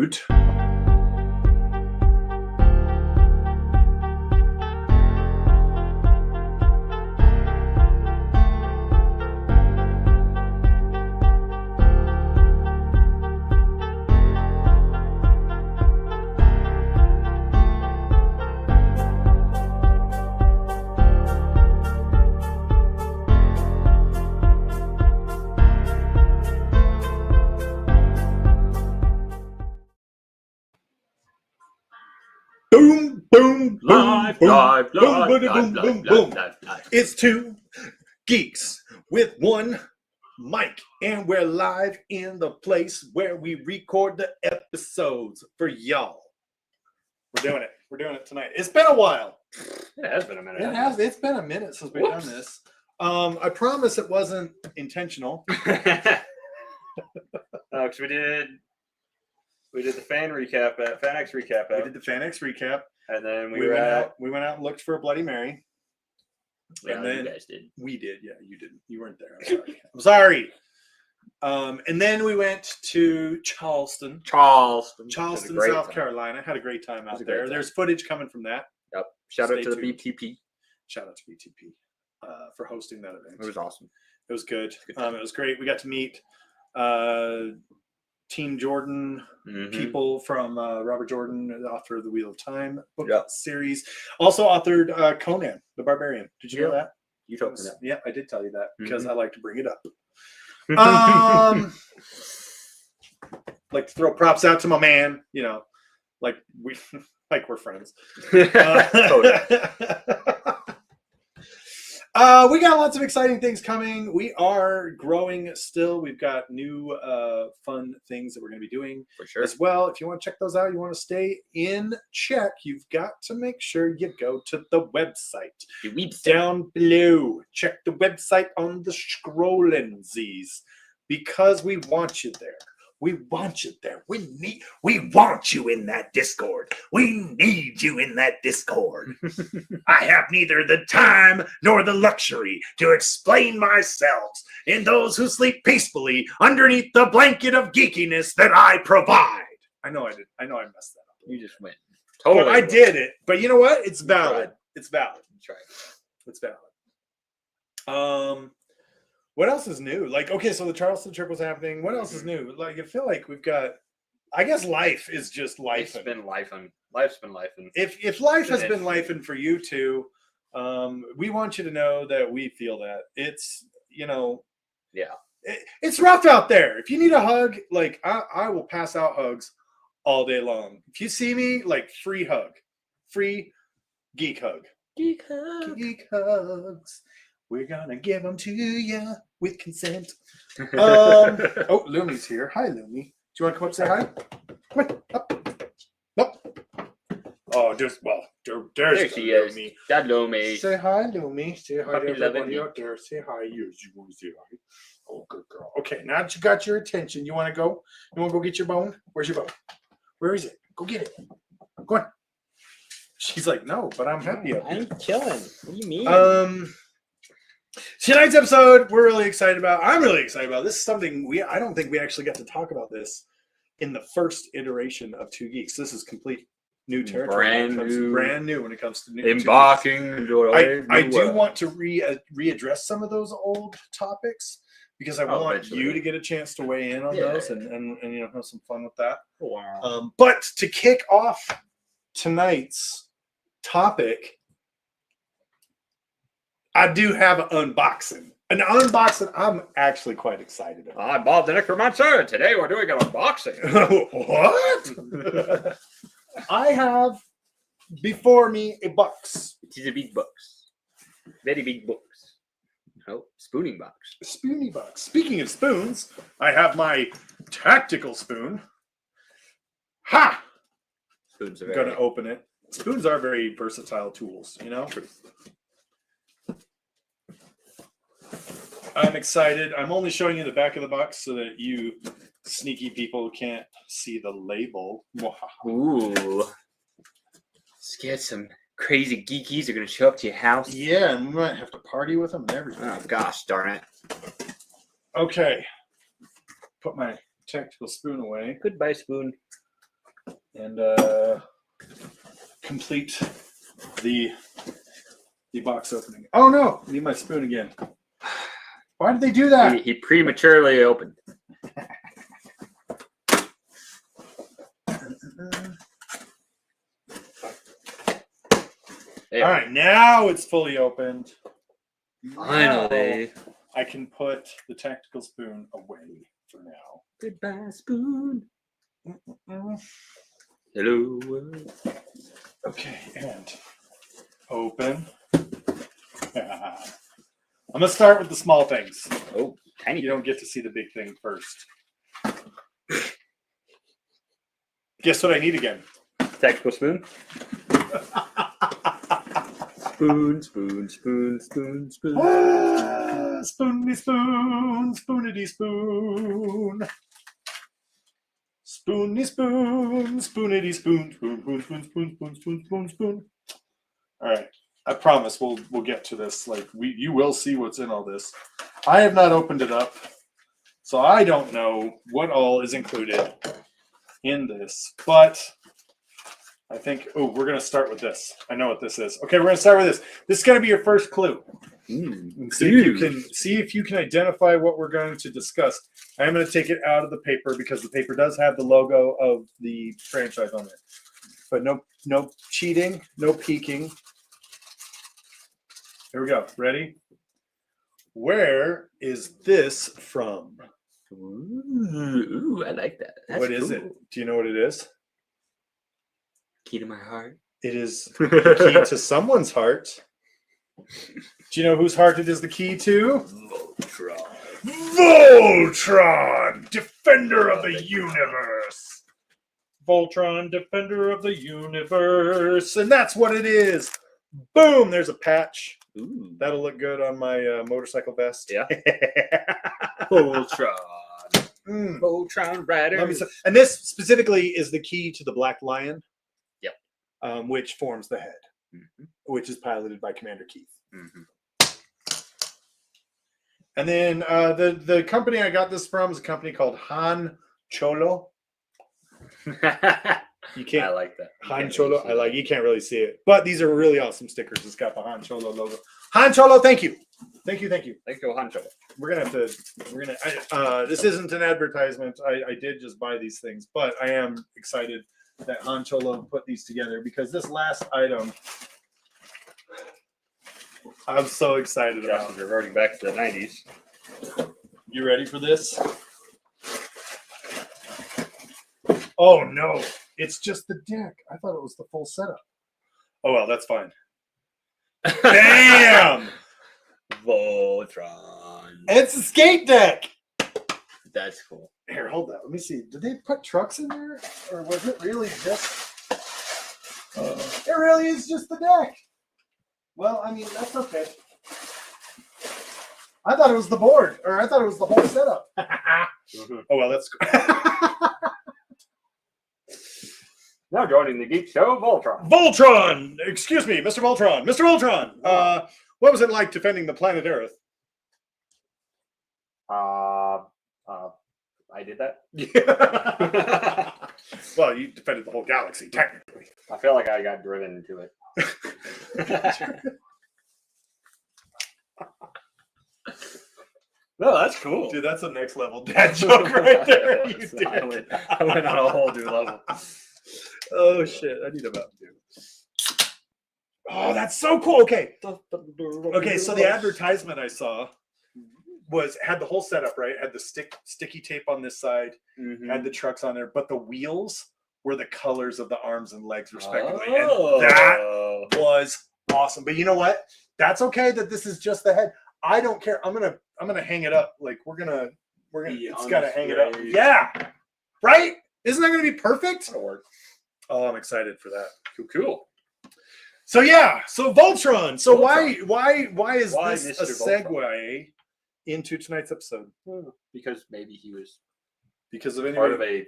episode. Boom, boom, Live. It's two geeks with one mic, and we're live in the place where we record the episodes for y'all. We're doing it tonight. It's been a while. It has been a minute. It's been a minute since we've done this. I promise it wasn't intentional. Because we did the Fan X recap. We did the Fan X recap, and then we went out and looked for a Bloody Mary. Yeah, and then you guys did. We did. Yeah, you didn't. You weren't there. I'm sorry. And then we went to Charleston, South Carolina. Had a great time out there. There's footage coming from that. Yep. Shout out to the tuned. BTP. Shout out to BTP for hosting that event. It was awesome. It was good. It was great. We got to meet Team Jordan people from Robert Jordan, the author of the Wheel of Time book series. Also authored Conan the Barbarian. Did you know that? You told me that. Yeah, I did tell you that because I like to bring it up. Like to throw props out to my man, like we're friends. We got lots of exciting things coming. We are growing still. We've got new fun things that we're going to be doing for sure as well. If you want to check those out, you want to stay in check, you've got to make sure you go to the website. Down below. Check the website on the scrolling-sies because we want you there. We want you there. We want you in that Discord. We need you in that Discord. I have neither the time nor the luxury to explain myself in those who sleep peacefully underneath the blanket of geekiness that I provide. I know I did. I know I messed that up. You just went. Totally. Well, I did it. But you know what? It's valid. It's valid. That's right. It's valid. What else is new? Like, okay, so the Charleston trip was happening. What else is new? Like, I feel like we've got, I guess life is just life. It's been lifing. Life's been lifing. If life has been lifing for you too, we want you to know that we feel that. It's, it's rough out there. If you need a hug, like, I will pass out hugs all day long. If you see me, like, free hug. Free geek hug. Geek hugs. We're gonna give them to you with consent. Oh, Lumi's here. Hi, Lumi. Do you want to come up and say hi? Come on, up. Oh, there's she is. Lumi. That Lumi. Say hi, Lumi. Say hi Puppy to everybody out there. Say hi. You want to say hi? Oh, good girl. Okay, now that you got your attention, you want to go? You want to go get your bone? Where's your bone? Where is it? Go get it. Go on. She's like, no, but I'm happy. I'm chilling. What do you mean? Tonight's episode, we're really excited about. I'm really excited about. This is something I don't think we actually got to talk about this in the first iteration of Two Geeks. This is complete new territory. Brand new when it comes to new. Embarking. I do want to readdress some of those old topics because I want you to get a chance to weigh in on those and have some fun with that. Wow. But to kick off tonight's topic, I do have an unboxing. An unboxing I'm actually quite excited about. I'm Bob the Necromancer. Today we're doing an unboxing. What? I have before me a box. It is a big box. Very big box. Oh, spooning box. Spoonie box. Speaking of spoons, I have my tactical spoon. Ha! Spoons are I'm going to open it. Spoons are very versatile tools, True. I'm excited. I'm only showing you the back of the box so that you sneaky people can't see the label. Ooh. Let's get some crazy geekies are going to show up to your house. Yeah, and we might have to party with them and everything. Oh, gosh darn it. Okay. Put my tactical spoon away. Goodbye, spoon. and complete the box opening. Oh no! I need my spoon again. Why did they do that? He prematurely opened. All right, now it's fully opened. Finally. Now I can put the tactical spoon away for now. Goodbye, spoon. Mm-mm-mm. Hello world. Okay, and open. I'm gonna start with the small things. Oh, tiny. You don't get to see the big thing first. Guess what I need again? Tactical spoon. Spoon, spoon, spoon, spoon, spoon. Spoony spoon, spoonity spoon. Spoony spoon, spoonity spoon, spoon, spoon, spoon, spoon, spoon, spoon, spoon, spoon. All right, I promise we'll get to this. Like you will see what's in all this. I have not opened it up, so I don't know what all is included in this. But I think we're gonna start with this. I know what this is. Okay, we're gonna start with this. This is gonna be your first clue. See if you can identify what we're going to discuss. I am going to take it out of the paper because the paper does have the logo of the franchise on it. But no cheating, no peeking. Here we go. Ready? It is this from? Ooh, I like that. That's What is cool. it? Do you know what it is? Key to my heart. It is the key to someone's heart. Do you know whose heart it is the key to? Voltron. Voltron, defender of the universe. Voltron, defender of the universe. And that's what it is. Boom, there's a patch. Ooh. That'll look good on my motorcycle vest. Yeah. Voltron. Mm. Voltron Rider. And this specifically is the key to the Black Lion. Yep. Which forms the head, Mm-hmm. which is piloted by Commander Keith. Mm-hmm. And then the company I got this from is a company called Han Cholo. You can't. I like that. Han Cholo. You can't really see it, but these are really awesome stickers. It's got the Han Cholo logo. Han Cholo, thank you. Thank you, Han Cholo. We're gonna have to. This isn't an advertisement. I did just buy these things, but I am excited that Han Cholo put these together because this last item, I'm so excited about. Josh is reverting back to the 90s. You ready for this? Oh no, it's just the deck. I thought it was the full setup. Oh well, that's fine. Damn! Voltron. It's a skate deck. That's cool. Here, hold that. Let me see. Did they put trucks in there, or was it really just? It really is just the deck. Well, I mean that's okay. I thought it was the board, or I thought it was the whole setup. Oh well, that's. Now joining the Geek Show, Voltron. Voltron! Excuse me, Mr. Voltron. Mr. Voltron! What was it like defending the planet Earth? I did that. Well, you defended the whole galaxy, technically. I feel like I got driven into it. No, that's cool. Dude, that's a next level dad joke right there. You did. I went on a whole new level. Oh, shit. I need a Mountain Dew. Oh, that's so cool. Okay. Okay, so the advertisement I saw had the whole setup, right? Had the sticky tape on this side, had the trucks on there, but the wheels were the colors of the arms and legs, respectively. Oh. And that was awesome. But you know what? That's okay that this is just the head. I don't care. I'm gonna hang it up. Like we're gonna it's gotta hang it up. Yeah. Right? Isn't that gonna be perfect? That'll work. Oh, I'm excited for that. Cool. So yeah, so Voltron. So Voltron. why is Why this Mr. a segue Voltron? into tonight's episode? Because maybe he was Because of part of a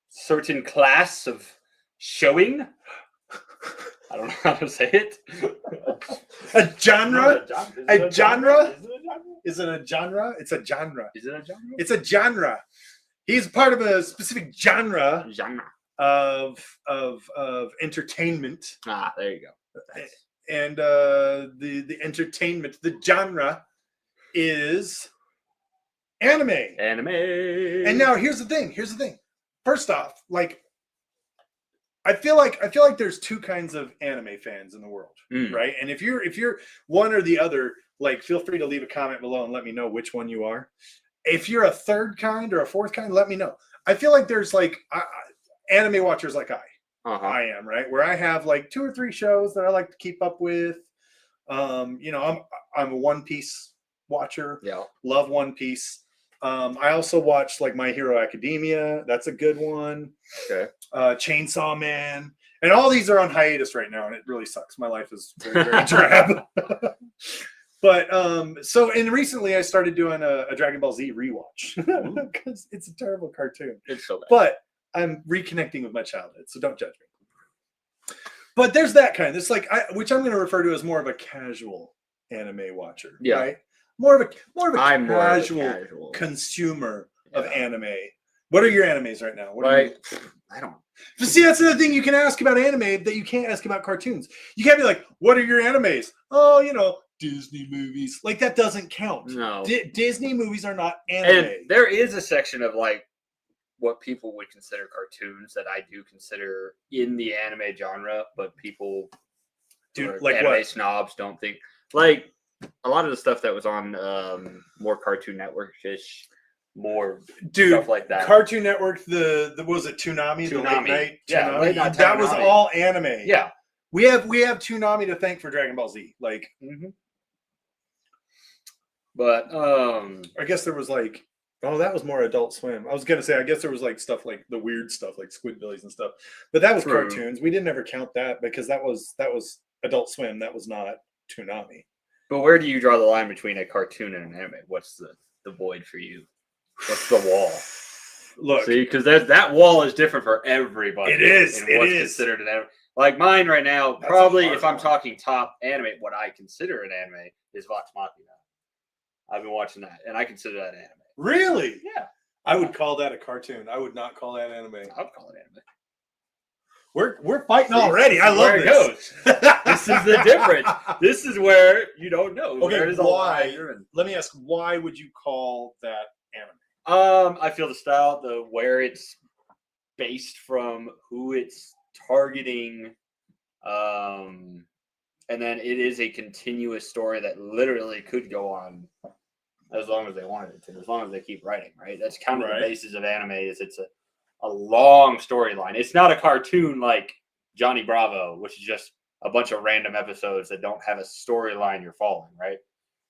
certain class of showing. I don't know how to say it. a genre? A genre? Is it a genre? Is it a genre? It's a genre. Is it a genre? It's a genre. He's part of a specific genre. Genre. of entertainment. There you go. And the entertainment, the genre is anime. And now here's the thing. First off, like I feel like there's two kinds of anime fans in the world, right? And if you're one or the other, like feel free to leave a comment below and let me know which one you are. If you're a third kind or a fourth kind, let me know. I feel like there's like anime watchers like I am, right? Where I have like 2 or 3 shows that I like to keep up with. You know, I'm a One Piece watcher. Yeah. Love One Piece. I also watch like My Hero Academia. That's a good one. Okay. Chainsaw Man. And all these are on hiatus right now, and it really sucks. My life is very, very drab. But and recently I started doing a Dragon Ball Z rewatch because it's a terrible cartoon. It's so bad. But I'm reconnecting with my childhood, so don't judge me. But there's that kind. It's like which I'm going to refer to as more of a casual anime watcher, right? More of a casual consumer of anime. What are your animes right now? I don't. But see, that's another thing you can ask about anime that you can't ask about cartoons. You can't be like, "What are your animes?" Oh, you know, Disney movies. Like that doesn't count. No, Disney movies are not anime. And there is a section of like what people would consider cartoons that I do consider in the anime genre, but people, like anime what? snobs, don't think like a lot of the stuff that was on more Cartoon Network-ish. More stuff like that. Cartoon Network, the was it Toonami? The late night Toonami? Late night that was all anime. Yeah. We have Toonami to thank for Dragon Ball Z. Like But I guess there was like that was more Adult Swim. I was gonna say I guess there was like stuff like the weird stuff like Squidbillies and stuff. But that was cartoons. We didn't ever count that because that was Adult Swim. That was not Toonami. But where do you draw the line between a cartoon and an anime? What's the void for you? What's the wall? Look, see, because that wall is different for everybody. It is. And what's considered an anime. Like mine right now, That's probably if I'm talking top anime, what I consider an anime is Vox Machina. I've been watching that, and I consider that anime. Really? Yeah. I would call that a cartoon. I would not call that anime. I would call it anime. We're fighting already. I love this. It goes. This is the difference. This is where you don't know. Okay, why? Let me ask, why would you call that anime? I feel the style, where it's based from, who it's targeting, and then it is a continuous story that literally could go on as long as they wanted it to, as long as they keep writing, right? That's kind of the basis of anime. Is it's a long storyline. It's not a cartoon like Johnny Bravo, which is just a bunch of random episodes that don't have a storyline you're following, right?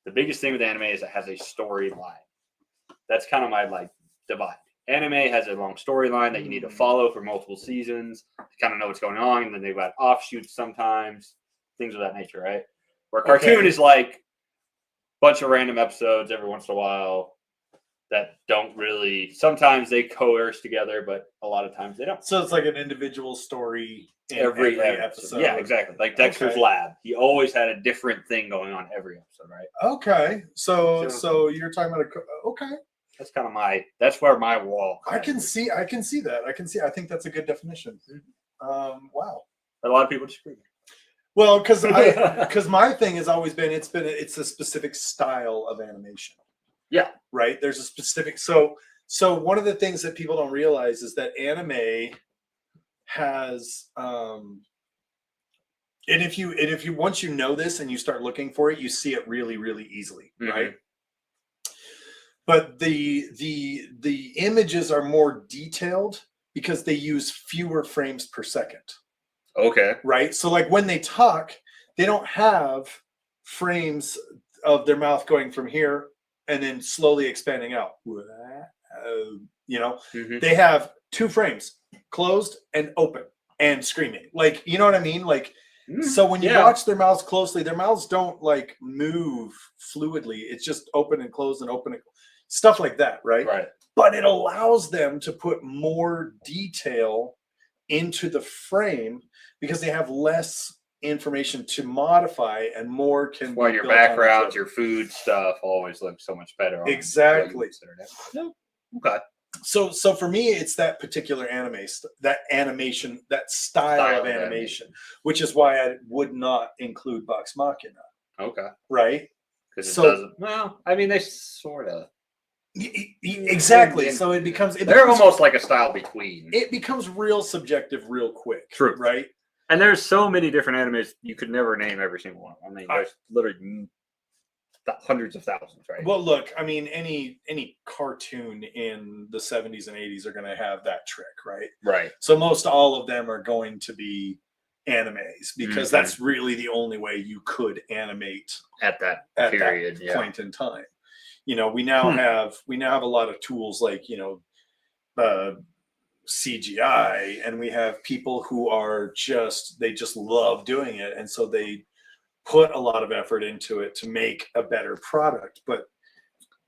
The biggest thing with anime is it has a storyline. That's kind of my divide. Anime has a long storyline that you need to follow for multiple seasons to kind of know what's going on, and then they've got offshoots sometimes, things of that nature, right? Where cartoon is like a bunch of random episodes every once in a while that don't really, sometimes they coerce together, but a lot of times they don't. So it's like an individual story in every episode. Yeah, exactly. Like Dexter's Lab. He always had a different thing going on every episode, right? Okay. So you're talking about That's kind of that's where my wall. I can see that. I think that's a good definition. Wow. But a lot of people disagree. Well, because my thing has always been it's a specific style of animation. Yeah. Right. There's a specific so one of the things that people don't realize is that anime has and if you once you know this and you start looking for it, you see it really, really easily, right? But the images are more detailed because they use fewer frames per second. Okay. Right? So like when they talk, they don't have frames of their mouth going from here and then slowly expanding out. They have 2 frames, closed and open and screaming. Like, you know what I mean? Like, so when you watch their mouths closely, their mouths don't like move fluidly. It's just open and closed and open and stuff like that, right? Right. But it allows them to put more detail into the frame because they have less information to modify and more can. Well, your backgrounds, your food stuff always looks so much better. Exactly. No. Okay. So for me, it's that particular that animation, that style of animation, which is why I would not include Vox Machina. Okay. Right? Because it doesn't. Well, I mean, they sort of. Exactly. So it becomes. They're almost like a style between. It becomes real subjective real quick. True. Right? And there's so many different animes, you could never name every single one. I mean, there's literally hundreds of thousands, right? Well, look, I mean, any cartoon in the 70s and 80s are going to have that trick, right? Right. So most all of them are going to be animes because that's really the only way you could animate at that period, point in time. You know, we now have a lot of tools like, you know, CGI, and we have people who are they just love doing it, and so they put a lot of effort into it to make a better product. But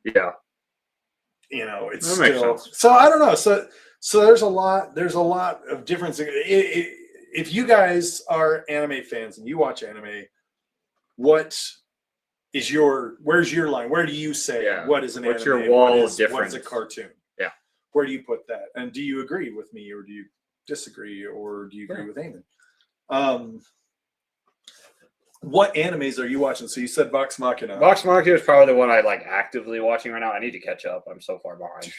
yeah, you know, it's still. So I don't know. So there's a lot of difference. If you guys are anime fans and you watch anime, where's your line? Where do you say what is an anime? What's your wall of difference? What is a cartoon? Yeah. Where do you put that? And do you agree with me, or do you disagree, or do you agree with Eamon? What animes are you watching? So you said Vox Machina. Vox Machina is probably the one I like actively watching right now. I need to catch up. I'm so far behind.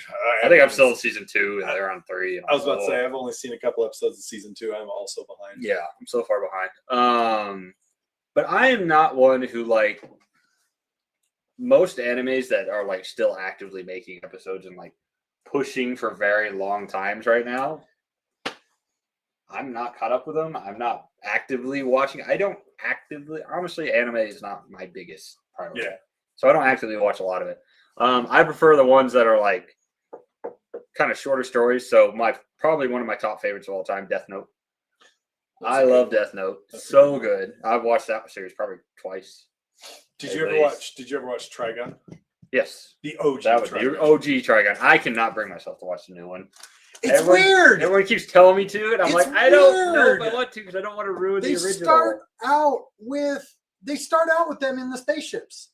I think I'm still in season 2, and they're on 3. I was about to say I've only seen a couple episodes of season 2. I'm also behind. Yeah, I'm so far behind. But I am not one who like most animes that are like still actively making episodes and like pushing for very long times right now. I'm not caught up with them. I'm not actively watching. Honestly, anime is not my biggest priority. Yeah. So I don't actively watch a lot of it. I prefer the ones that are like kind of shorter stories. So probably one of my top favorites of all time, Death Note. I love Death Note. So good. I've watched that series probably twice. Did you ever watch Trigun? Yes. The OG. That was the OG Trigun. I cannot bring myself to watch the new one. It's weird. Everyone keeps telling me to, and I'm like, I don't know if I want to because I don't want to ruin the original. They start out with them in the spaceships.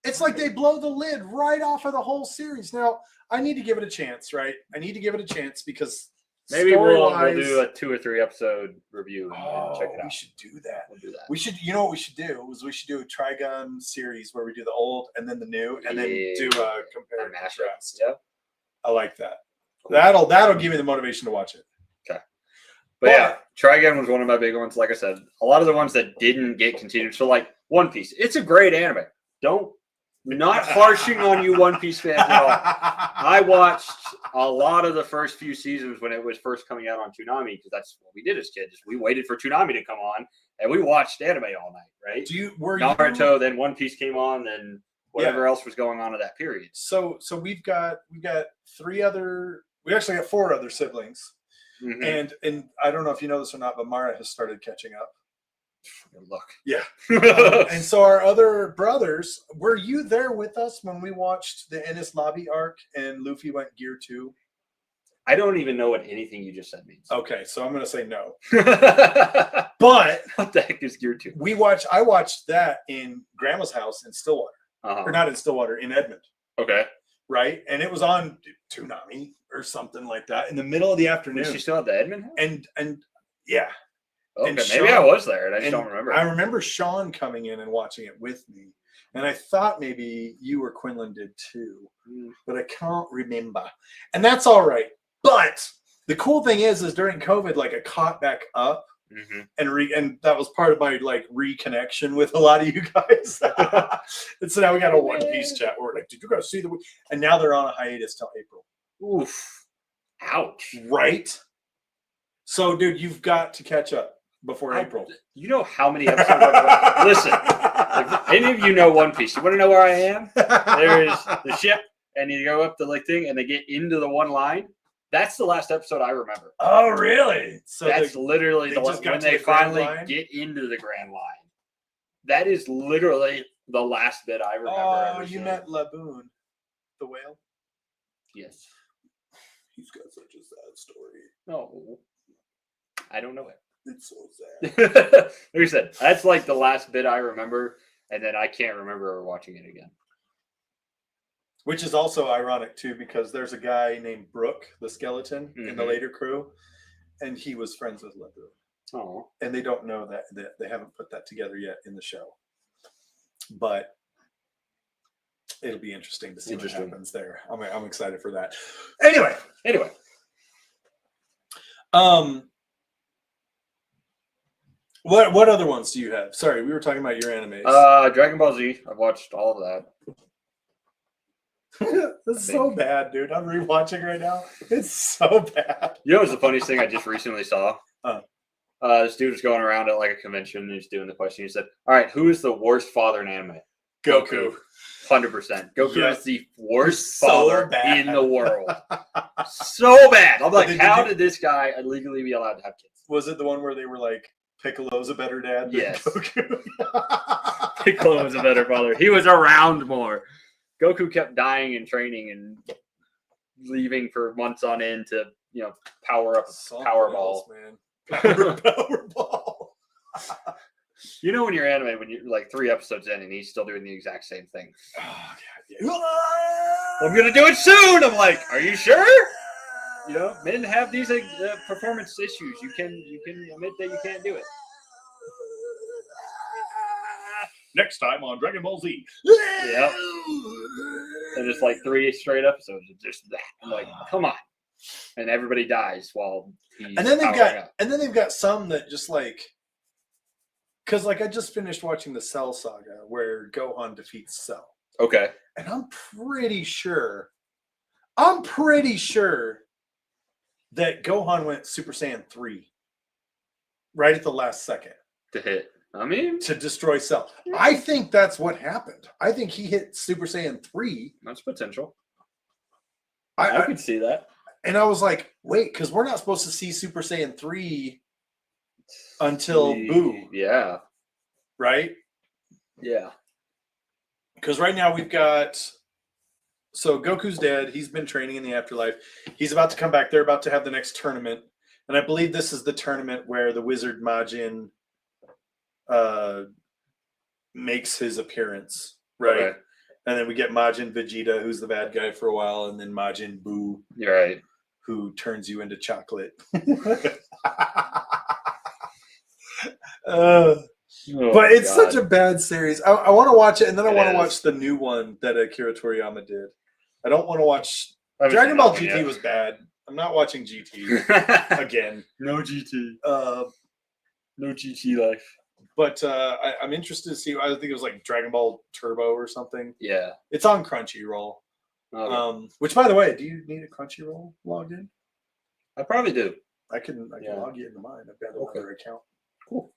It's like they blow the lid right off of the whole series. Now, I need to give it a chance, right? I need to give it a chance because maybe we'll do a 2 or 3 episode review and check it out. We should do that. We'll do that. We should. You know what we should do? We should do a Trigun series where we do the old and then the new, and then do a compare and contrast. Yeah, I like that. Cool. That'll give me the motivation to watch it. Okay. But yeah, Trigun was one of my big ones. Like I said, a lot of the ones that didn't get continued. So like One Piece, it's a great anime. Not harshing on you One Piece fans at all. I watched a lot of the first few seasons when it was first coming out on Toonami because that's what we did as kids. We waited for Toonami to come on and we watched anime all night, right? Naruto, then One Piece came on, then whatever else was going on in that period. So we've got 4 other siblings. Mm-hmm. And I don't know if you know this or not, but Mara has started catching up. Good luck. Yeah. And so our other brothers, were you there with us when we watched the Enies Lobby arc and Luffy went Gear 2? I don't even know what anything you just said means. Okay, so I'm going to say no. But what the heck is Gear 2? I watched that in Grandma's house in Stillwater. Or not in Stillwater, in Edmond. Okay. Right? And it was on Toonami or something like that in the middle of the afternoon. Was she still at the Edmond house? And yeah. Okay, maybe I was there and I just don't remember. I remember Sean coming in and watching it with me. And I thought maybe you or Quinlan did too. But I can't remember. And that's all right. But the cool thing is during COVID, like I caught back up. Mm-hmm. And that was part of my like reconnection with a lot of you guys. And so now we got a One Piece chat. We're like, did you guys see and now they're on a hiatus till April. Oof. Ouch. Right? So, dude, you've got to catch up before April. You know how many episodes Listen, if any of you know One Piece, you want to know where I am? There's the ship, and you go up the like thing, and they get into the one line. That's the last episode I remember. Oh, really? So that's literally when they finally get into the Grand Line. That is literally the last bit I remember. Oh, you met Laboon, the whale? Yes. He's got such a sad story. No. I don't know it. It's so sad. Like you said, that's like the last bit I remember, and then I can't remember watching it again. Which is also ironic too, because there's a guy named Brooke, the skeleton, in the later crew, and he was friends with Lebu. Oh, And they don't know that they haven't put that together yet in the show. But it'll be interesting to see what happens there. I'm excited for that. Anyway. What other ones do you have? Sorry, we were talking about your animes. Dragon Ball Z. I've watched all of that. It's so bad, dude. I'm rewatching right now. It's so bad. You know what's the funniest thing I just recently saw? This dude was going around at like a convention and he's doing the question. He said, "All right, who is the worst father in anime?" Goku. 100%. Goku is the worst so father bad. in the world. So bad. I'm like, how did this guy illegally be allowed to have kids? Was it the one where they were like, Piccolo's a better dad than Yes. Goku? Piccolo was a better father. He was around more. Goku kept dying and training and leaving for months on end to, power up a Powerball. Man. Powerball. You know when you're anime, when you're like 3 episodes in and he's still doing the exact same thing. Oh, God, yeah. I'm going to do it soon. I'm like, are you sure? Men have these performance issues. You can admit that you can't do it. Next time on Dragon Ball Z. Yep. And it's like 3 straight episodes of just that. I'm like, come on. And everybody dies while he's and then they've got some that just like, because like I just finished watching the Cell saga where Gohan defeats Cell. Okay. And I'm pretty sure that Gohan went Super Saiyan 3 right at the last second. To hit. To destroy Cell. I think that's what happened. I think he hit Super Saiyan 3. That's potential. I could see that. And I was like, wait, because we're not supposed to see Super Saiyan 3 until Boo. Yeah. Right? Yeah. Because right now we've got... So Goku's dead. He's been training in the afterlife. He's about to come back. They're about to have the next tournament. And I believe this is the tournament where the wizard Majin makes his appearance. Right? Okay. And then we get Majin Vegeta, who's the bad guy for a while. And then Majin Buu. You're right. Who turns you into chocolate. But it's such a bad series. I want to watch it, and then I want to watch the new one that Akira Toriyama did. I don't want to watch... Dragon Ball GT was bad. I'm not watching GT again. No GT. No GT life. But I'm interested to see... I think it was like Dragon Ball Turbo or something. Yeah. It's on Crunchyroll. Okay. Which, by the way, do you need a Crunchyroll login? I probably do. I can log you into mine. I've got another account. Cool.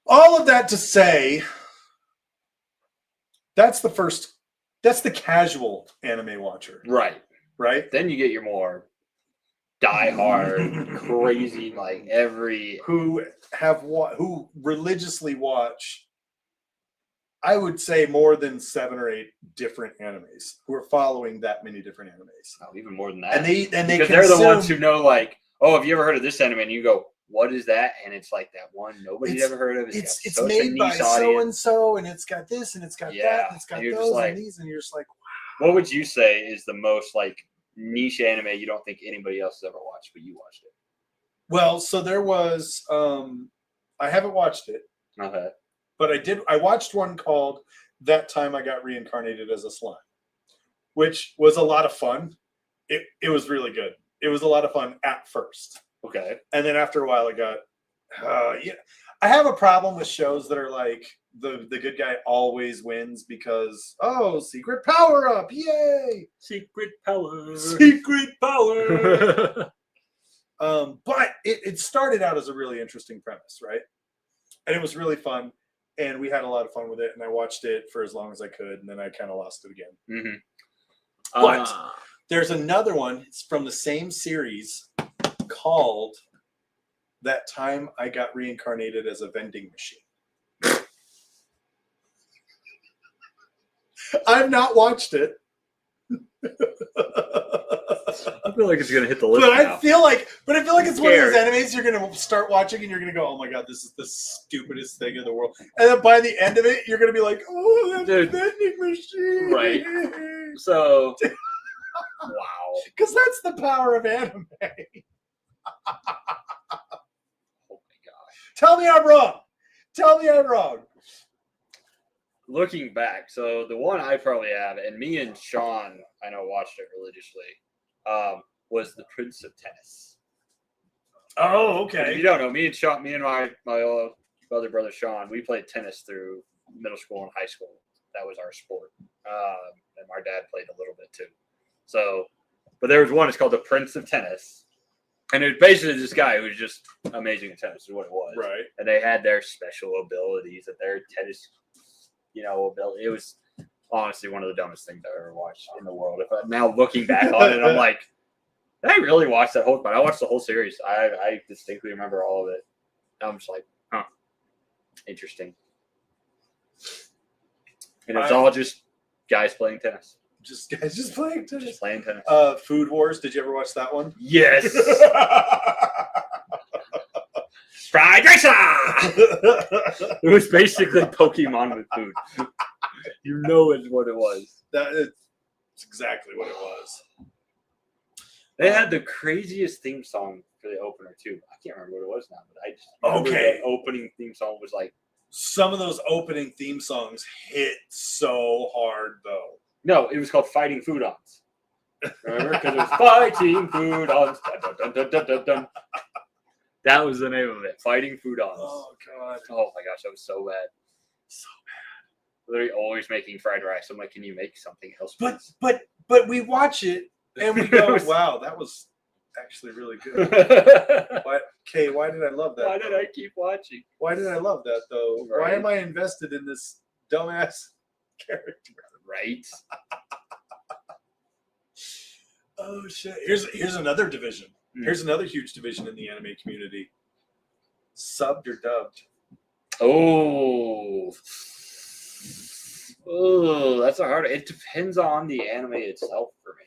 All of that to say, that's the casual anime watcher. Right. Then you get your more die-hard, crazy, like who religiously watch, I would say, more than 7 or 8 different animes, who are following that many different animes. Oh, even more than that. And because they're the ones who know, like, oh, have you ever heard of this anime? And you go, what is that? And it's like that one nobody's ever heard of. It's made by so and so, and it's got this, and it's got that, and it's got those and these, and you're just like, wow. What would you say is the most like niche anime you don't think anybody else has ever watched, but you watched it? Well, so there was, I haven't watched it. Okay. But I watched one called That Time I Got Reincarnated as a Slime, which was a lot of fun. It was really good. It was a lot of fun at first. Okay. And then after a while it got, I have a problem with shows that are like the good guy always wins because, secret power up. Yay. Secret power. But it started out as a really interesting premise, right? And it was really fun. And we had a lot of fun with it, and I watched it for as long as I could, and then I kind of lost it again. Mm-hmm. But there's another one. It's from the same series called That Time I Got Reincarnated as a Vending Machine. I've not watched it. I feel like it's gonna hit the list But now. I feel like it's one of those Scared. animes you're gonna start watching and you're gonna go, oh my god, this is the stupidest thing in the world. And then by the end of it, you're gonna be like, oh, that Dude. vending machine. Right. So, wow. Because that's the power of anime. Oh my gosh. Tell me I'm wrong. Looking back, so the one I probably have, and me and Sean, I know, watched it religiously, was The Prince of Tennis. Oh, If okay. you don't know, me and my other brother Sean, we played tennis through middle school and high school. That was our sport. And my dad played a little bit too. So, but there was one, it's called The Prince of Tennis. And it was basically this guy who was just amazing at tennis is what it was. Right. And they had their special abilities that their tennis, ability. It was honestly one of the dumbest things I've ever watched in the world. If I'm now looking back on it, I'm like, did I really watch that whole? But I watched the whole series. I distinctly remember all of it. I'm just like, huh, interesting. And it's all just guys playing tennis. Just guys just playing tennis. Just playing tennis. Food Wars. Did you ever watch that one? Yes. Fried rice. It was basically Pokemon with food. You know it's what it was. It's exactly what it was. They had the craziest theme song for the opener too. I can't remember what it was now, but I just remember the opening theme song was like. Some of those opening theme songs hit so hard, though. No, it was called Fighting Food-Ons. Remember? Because it was Fighting Food-Ons. Dun, dun, dun, dun, dun, dun. That was the name of it. Fighting Food-Ons. Oh, God. Oh, my gosh. That was so bad. So bad. Literally always making fried rice. I'm like, can you make something else? But we watch it, and we go, wow, that was actually really good. Why did I love that? Why did I keep watching? Why did I love that, though? Right. Why am I invested in this dumbass character? Right. Oh shit! Here's another division. Here's another huge division in the anime community. Subbed or dubbed? Oh, that's a hard. It depends on the anime itself for me.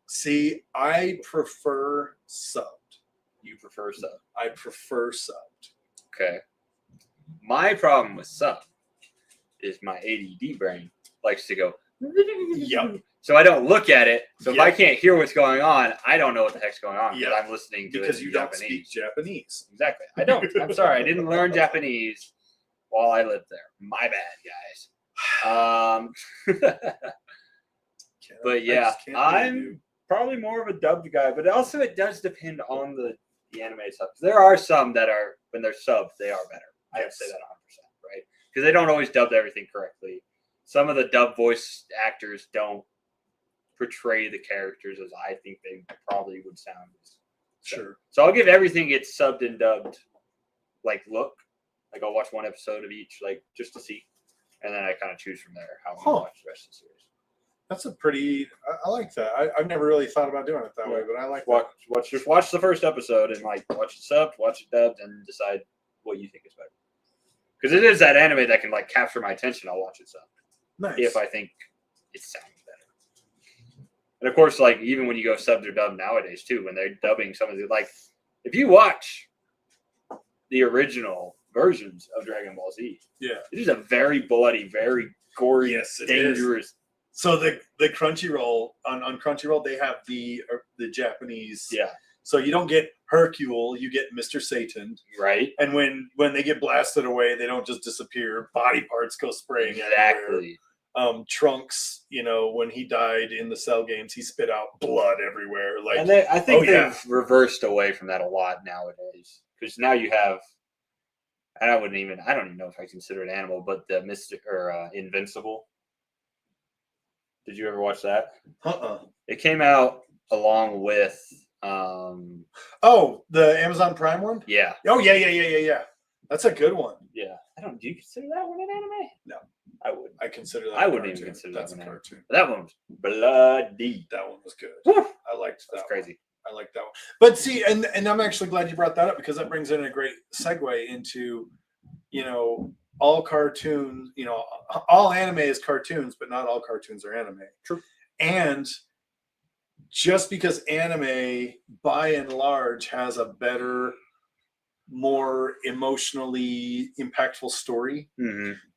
See, I prefer subbed. You prefer sub? I prefer subbed. Okay. My problem with sub is my ADD brain likes to go. Yep. So I don't look at it. So if Yep. I can't hear what's going on, I don't know what the heck's going on because Yep. I'm listening to Because it you in don't Japanese. speak Japanese. Exactly. I don't. I'm sorry. I didn't learn Japanese while I lived there. My bad, guys. But yeah, I'm probably more of a dubbed guy. But also, it does depend on the anime subs. There are some that are, when they're subbed, they are better. I have to say that 100%, right? Because they don't always dub everything correctly. Some of the dub voice actors don't portray the characters as I think they probably would sound. Sure. So I'll give everything it's subbed and dubbed, like look. Like I'll watch one episode of each, like just to see, and then I kind of choose from there how I'm gonna watch the rest of the series. That's a pretty. I like that. I've never really thought about doing it that way, but I like that. Just watch the first episode and like watch it subbed, watch it dubbed, and decide what you think is better. Because it is that anime that can like capture my attention. I'll watch it subbed. Nice. If I think it sounds better. And of course, like even when you go subbed or dubbed nowadays too, when they're dubbing some of the like, if you watch the original versions of Dragon Ball Z, yeah, it is a very bloody, very gory, yes, it dangerous. Is. So the Crunchyroll on Crunchyroll they have the Japanese. Yeah. So you don't get Hercule, you get Mr. Satan. Right. And when they get blasted away, they don't just disappear. Body parts go spraying Exactly. everywhere. Trunks, when he died in the Cell games, he spit out blood everywhere. Like, and I think they've reversed away from that a lot nowadays. Because now you have, and I don't even know if I consider it animal, but the Invincible. Did you ever watch that? It came out along with the Amazon Prime one? Yeah. Oh yeah. That's a good one. Yeah. Do you consider that one an anime? No. I would. I consider that. I wouldn't even consider that a cartoon. That one was bloody. That one was good. Woo! I liked that. That's crazy. I like that one. But see, and I'm actually glad you brought that up because that brings in a great segue into, all cartoons, all anime is cartoons, but not all cartoons are anime. True. And just because anime, by and large, has a better, more emotionally impactful story,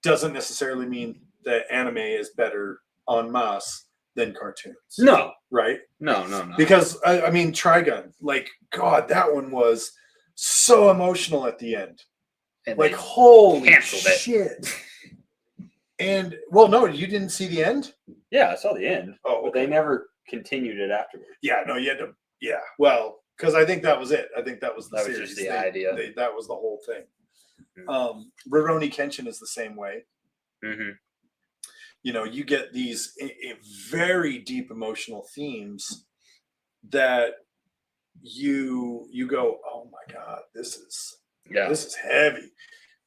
doesn't necessarily mean that anime is better en masse than cartoons. No. Right? No. Because, I mean, Trigun, like, God, that one was so emotional at the end. And like, holy shit. It. And, well, no, you didn't see the end? Yeah, I saw the end. Oh, okay. But they never continued it afterwards. Yeah, no, you had to, yeah. Well, because I think that was it. I think that was the that series. Was just the idea. That was the whole thing. Rurouni Kenshin is the same way. You know, you get these very deep emotional themes that you go, oh my God, this is heavy.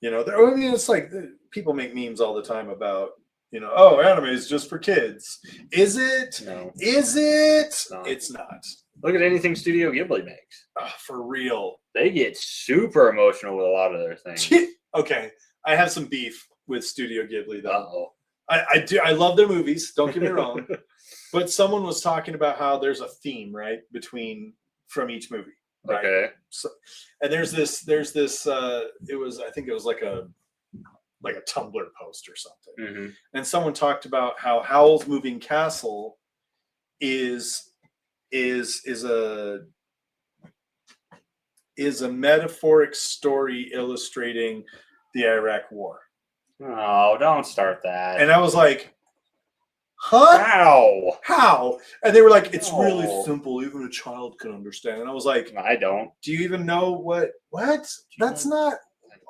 You know, I mean, it's like people make memes all the time about, you know, oh, anime is just for kids. Is it? No. Is it? No. It's not. Look at anything Studio Ghibli makes. For real. They get super emotional with a lot of their things. Okay, I have some beef with Studio Ghibli, though. Uh-oh. I do. I love their movies. Don't get me wrong. But someone was talking about how there's a theme, right, from each movie. Right? Okay. So, and there's this. I think it was like a Tumblr post or something. And someone talked about how Howl's Moving Castle is a metaphoric story illustrating the Iraq War. Oh, don't start that. And I was like, huh? How? And they were like, it's really simple. Even a child can understand. And I was like, I don't. Do you even know what? That's not.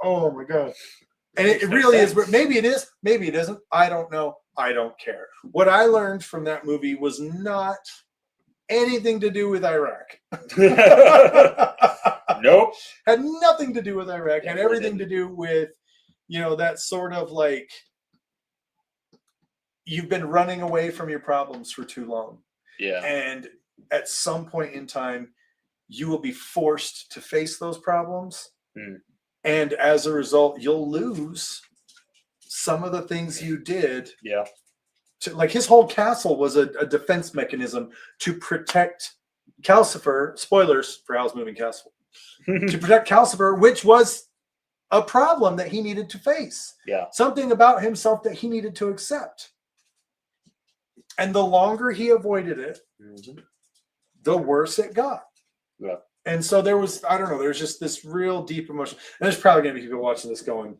Oh my God. And it really is. Maybe it is. Maybe it isn't. I don't know. I don't care. What I learned from that movie was not anything to do with Iraq. Nope. Had nothing to do with Iraq. Had everything to do with, you know, that sort of like, you've been running away from your problems for too long. Yeah. And at some point in time, you will be forced to face those problems. And as a result, you'll lose some of the things you did. Yeah. Like his whole castle was a defense mechanism to protect Calcifer. Spoilers for Howl's Moving Castle. To protect Calcifer, which was a problem that he needed to face. Yeah. Something about himself that he needed to accept. And the longer he avoided it, the worse it got. Yeah. And so there's just this real deep emotion. And there's probably going to be people watching this going,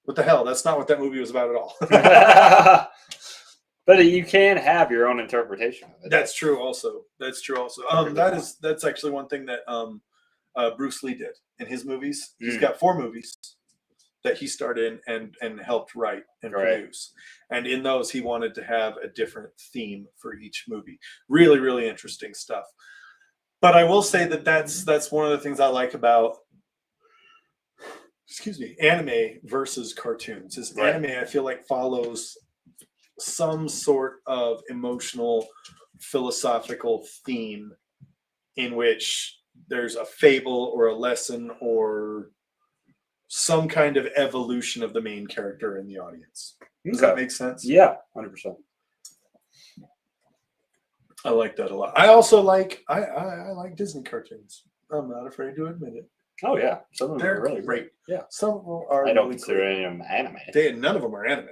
what the hell? That's not what that movie was about at all. But you can have your own interpretation of it. That's true also. That's actually one thing that Bruce Lee did in his movies. He's got 4 movies that he started and helped write and produce. And in those, he wanted to have a different theme for each movie. Really, really interesting stuff. But I will say that's one of the things I like about, anime versus cartoons. Anime, I feel like, follows some sort of emotional, philosophical theme in which there's a fable or a lesson or some kind of evolution of the main character in the audience. Does that make sense? Yeah, 100%. I like that a lot. I also like I like Disney cartoons. I'm not afraid to admit it. Oh yeah, some of them are really great. Yeah, some of them are. I don't consider any of them anime. None of them are anime,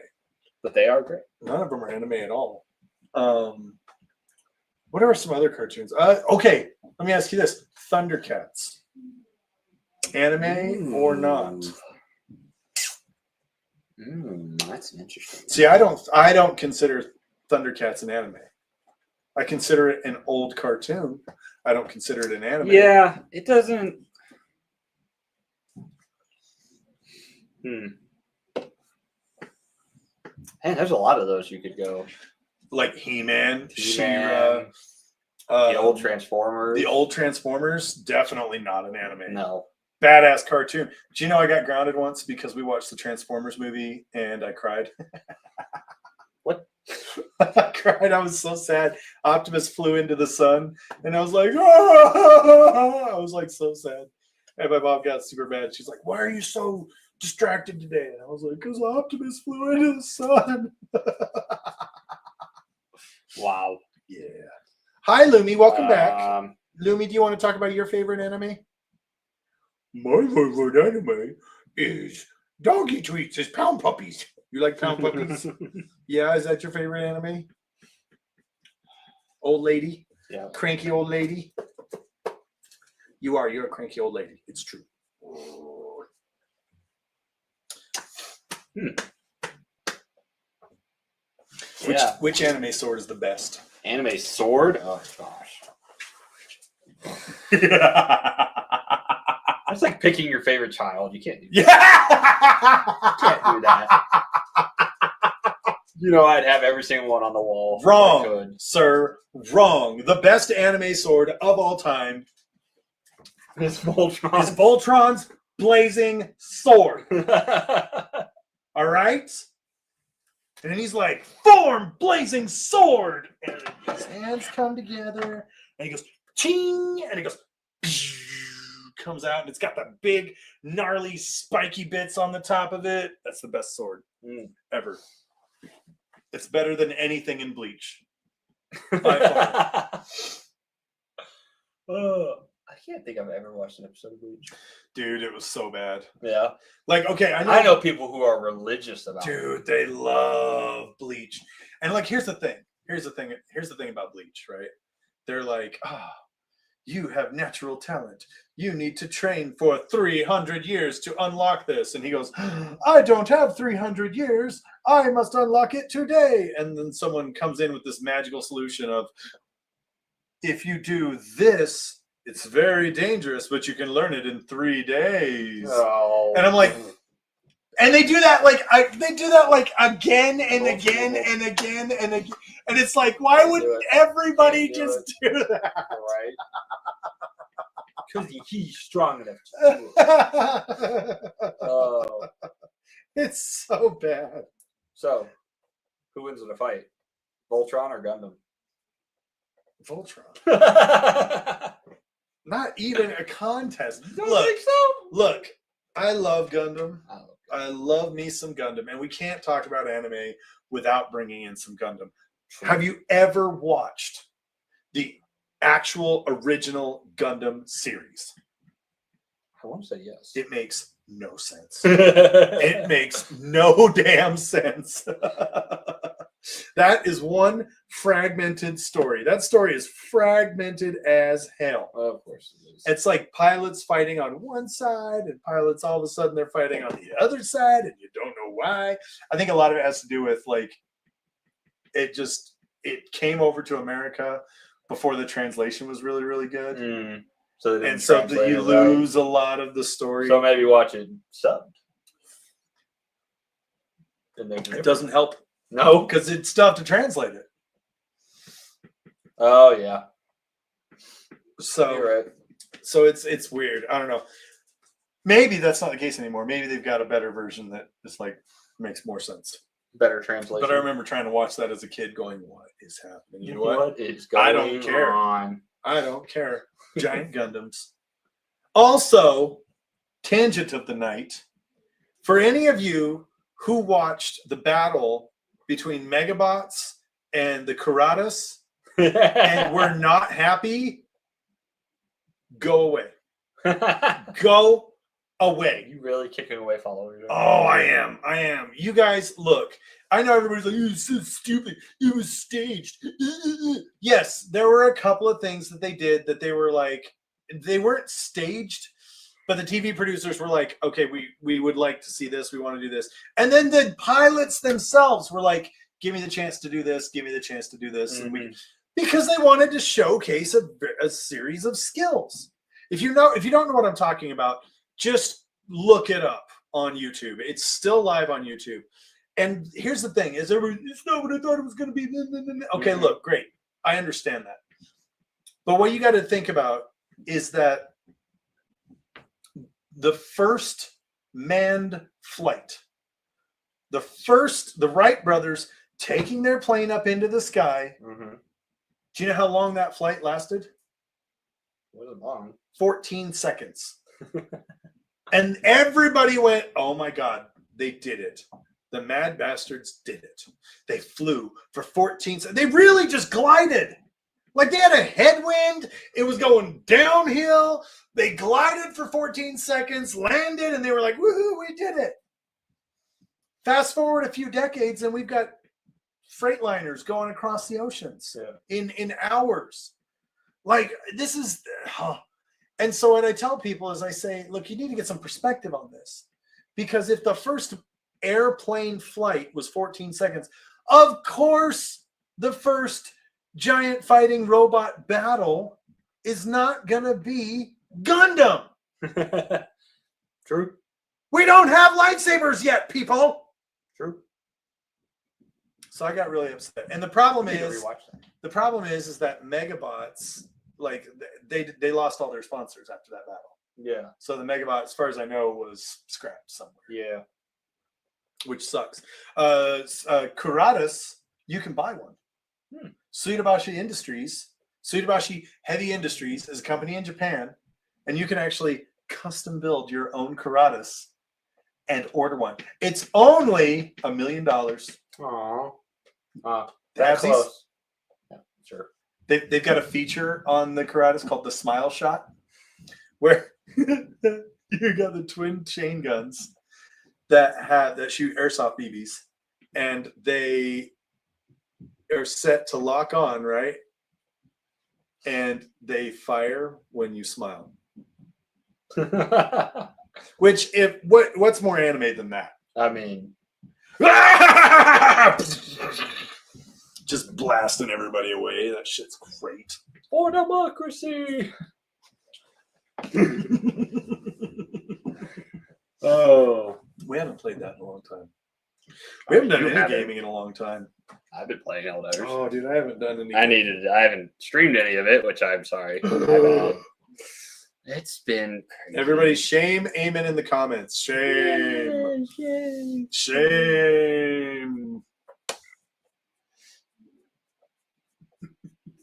but they are great. None of them are anime at all. What are some other cartoons? Okay, let me ask you this: Thundercats, anime or not? That's interesting. See, I don't consider Thundercats an anime. I consider it an old cartoon. I don't consider it an anime. Yeah, it doesn't. Man, there's a lot of those you could go. Like He-Man, She-Ra, the old Transformers. The old Transformers, definitely not an anime. No. Badass cartoon. Do you know I got grounded once because we watched the Transformers movie and I cried? What? I cried. I was so sad. Optimus flew into the sun and I was like, oh! I was like so sad. And my mom got super mad. She's like, why are you so distracted today? And I was like, because Optimus flew into the sun. Wow. Yeah. Hi, Lumi. Welcome back. Lumi, do you want to talk about your favorite anime? My favorite anime is Doggy Treats. It's Pound Puppies. You like Pound Puppies? Yeah, is that your favorite anime? Old lady? Yeah. Cranky old lady? You're a cranky old lady. It's true. Yeah. Which anime sword is the best? Anime sword? Oh, gosh. That's like picking your favorite child. You can't do that. You can't do that. You know, I'd have every single one on the wall. Wrong, sir. Wrong. The best anime sword of all time is Voltron. Is Voltron's blazing sword. All right? And then he's like, form blazing sword. And his hands come together. And he goes, ching. And he goes, comes out. And it's got the big, gnarly, spiky bits on the top of it. That's the best sword ever. It's better than anything in Bleach. By far. I can't think I've ever watched an episode of Bleach. Dude, it was so bad. Yeah. Like, okay, I know people who are religious about it. Dude, they love Bleach. And like, here's the thing about Bleach, right? They're like, you have natural talent. You need to train for 300 years to unlock this. And he goes, I don't have 300 years. I must unlock it today. And then someone comes in with this magical solution of, if you do this, it's very dangerous, but you can learn it in 3 days. Oh. And I'm like, and they do that like again and again and again and again. And it's like, why wouldn't everybody just do that? Right. Because he's strong enough to do it. Oh. It's so bad. So, who wins in a fight? Voltron or Gundam? Voltron. Not even a contest. You don't think so? Look, I love Gundam. I love me some Gundam. And we can't talk about anime without bringing in some Gundam. True. Have you ever watched the actual original Gundam series? I want to say yes. It makes no sense. It makes no damn sense. That is one fragmented story. That story is fragmented as hell. Of course it is. It's like pilots fighting on one side and pilots all of a sudden they're fighting on the other side and you don't know why. I think a lot of it has to do with like it came over to America before the translation was really, really good. So you lose a lot of the story. So maybe watch it subbed. It doesn't help. No, because it's tough to translate it. Oh yeah. So you're right. So it's weird. I don't know. Maybe that's not the case anymore. Maybe they've got a better version that just like makes more sense. Better translation. But I remember trying to watch that as a kid, going, "What is happening? You know what is going on? I don't care. I don't care." Giant Gundams. Also, tangent of the night. For any of you who watched the battle between Megabots and the Karatas and were not happy, go away. Go away. You really kicking away followers? Oh, I am. You guys, look. I know everybody's like, "You're so stupid. It was staged." Yes, there were a couple of things that they did that they were like, they weren't staged, but the TV producers were like, "Okay, we would like to see this. We want to do this." And then the pilots themselves were like, "Give me the chance to do this. Give me the chance to do this." Mm-hmm. And because they wanted to showcase a series of skills. If you don't know what I'm talking about, just look it up on YouTube. It's still live on YouTube. And here's the thing: it's not what I thought it was going to be. Okay, look, great. I understand that. But what you got to think about is that the first manned flight, the Wright brothers taking their plane up into the sky. Mm-hmm. Do you know how long that flight lasted? It wasn't long. 14 seconds. And everybody went, "Oh my God, they did it. The mad bastards did it. They flew for 14 seconds. They really just glided. Like they had a headwind. It was going downhill. They glided for 14 seconds, landed, and they were like, woohoo, we did it. Fast forward a few decades, and we've got freightliners going across the oceans in hours. Like, this is... And so what I tell people is I say, look, you need to get some perspective on this. Because if the first airplane flight was 14 seconds, of course the first giant fighting robot battle is not going to be Gundam. True. We don't have lightsabers yet, people. True. So I got really upset. And the problem is that Megabots, like, they lost all their sponsors after that battle. Yeah. So the Megabot, as far as I know, was scrapped somewhere. Yeah. Which sucks. Kuratas, you can buy one. Suidabashi Industries, Suidabashi Heavy Industries is a company in Japan, and you can actually custom build your own Kuratas and order one. It's only $1 million. Aww. That's close. Yeah, sure. They've got a feature on the Kuratas called the Smile Shot, where you got the twin chain guns that shoot airsoft BBs, and they are set to lock on, right? And they fire when you smile. Which, what's more anime than that? I mean, just blasting everybody away. That shit's great. For democracy. Oh, we haven't played that in a long time. We haven't done any gaming in a long time. I've been playing Helldivers. Oh, dude, I haven't done any. I haven't streamed any of it, which I'm sorry. It's been crazy. Everybody, shame Eamon in the comments. Shame. Shame. Shame.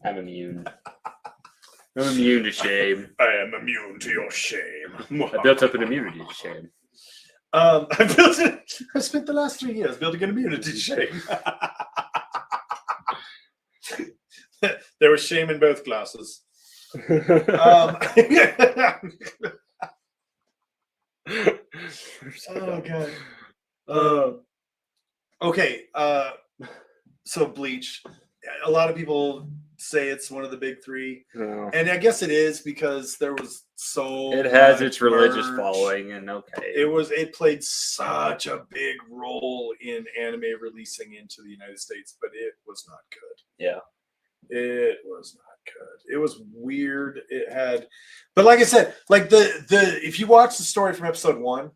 I'm immune. I'm immune to shame. I am immune to your shame. I built up an immunity to shame. I spent the last 3 years building an immunity to shame. There was shame in both classes. Oh god. Okay. So Bleach. A lot of people say it's one of the big three, and I guess it is because there was it has its religious following, and it played such a big role in anime releasing into the United States, but it was not good. Yeah, it was not good. It was weird. It had, but like I said, like the if you watch the story from episode 1,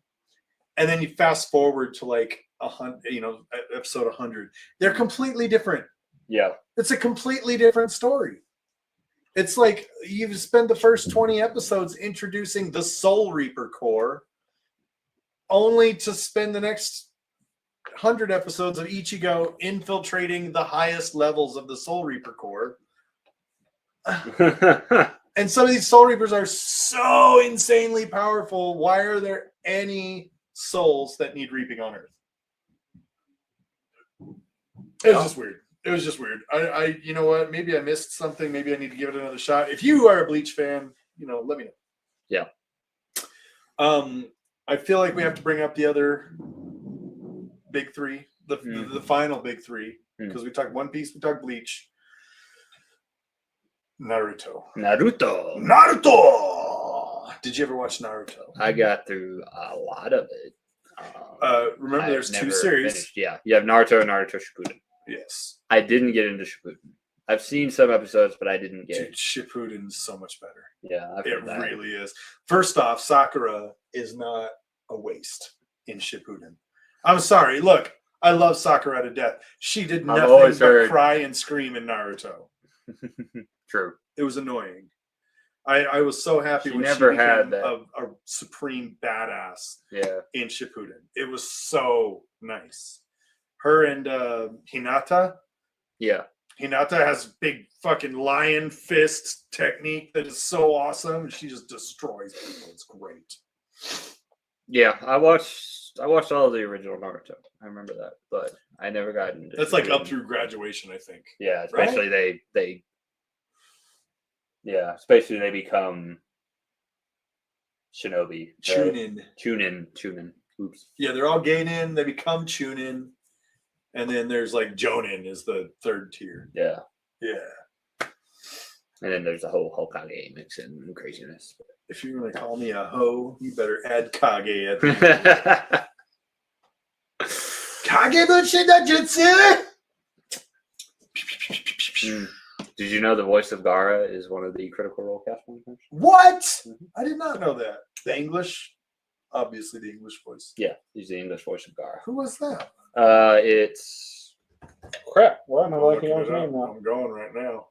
and then you fast forward to like episode 100, they're completely different. Yeah. It's a completely different story. It's like you spend the first 20 episodes introducing the Soul Reaper Corps, only to spend the next 100 episodes of Ichigo infiltrating the highest levels of the Soul Reaper Corps. And some of these Soul Reapers are so insanely powerful. Why are there any souls that need reaping on Earth? It was just weird. It was just weird. I you know what? Maybe I missed something. Maybe I need to give it another shot. If you are a Bleach fan, let me know. Yeah. I feel like we have to bring up the other big three, the final big three, because we talked One Piece, we talked Bleach, Naruto. Did you ever watch Naruto? I got through a lot of it. Remember, there's 2 series. Finished. Yeah, you have Naruto and Naruto Shippuden. Yes. I didn't get into Shippuden. I've seen some episodes, but I didn't get it. Shippuden is so much better. Yeah, I've heard that. It really is. First off, Sakura is not a waste in Shippuden. I'm sorry. Look, I love Sakura to death. She did nothing but cry and scream in Naruto. True. It was annoying. I was so happy when she became a supreme badass in Shippuden. It was so nice. Her and Hinata. Yeah. Hinata has big fucking lion fist technique that is so awesome. She just destroys people. It's great. Yeah, I watched all of the original Naruto. I remember that, but I never got into That's like up through graduation, I think. Yeah, especially right? they Yeah, especially they become shinobi. Chunin. Oops. Yeah, they're all Geinin. They become Chunin. And then there's like Jonin is the third tier. Yeah. Yeah. And then there's the whole Hokage mix and craziness. If you're going to call me a hoe, you better add Kage at the end. Kage Bunshin no Jutsu! Did you know the voice of Gaara is one of the Critical Role cast members? What? I did not know that. The English? Obviously the English voice. Yeah, he's the English voice of Gaara. Who was that? It's... Crap, why am I blanking on his name now? I'm going right now.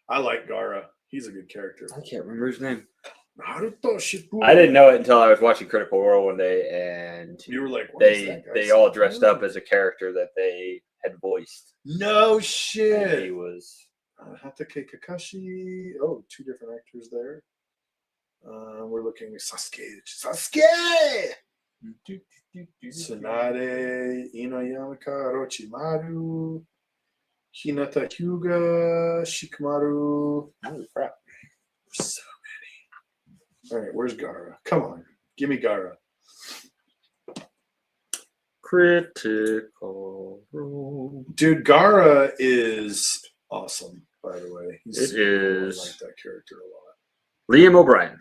I like Gaara. He's a good character. I can't remember his name. Naruto Shippuden. I didn't know it until I was watching Critical Role one day, and you were like, what is that guy? They all dressed up as a character that they had voiced. No shit. And he was Hatake Kakashi. Oh, two different actors there. We're looking at Sasuke. Tsunade, Inoyamaka, Orochimaru, Hinata Hyuga, Shikamaru. Holy crap. So many. All right, where's Gaara? Come on. Give me Gaara. Critical Role. Dude, Gaara is awesome, by the way. It is. I like that character a lot. Liam O'Brien.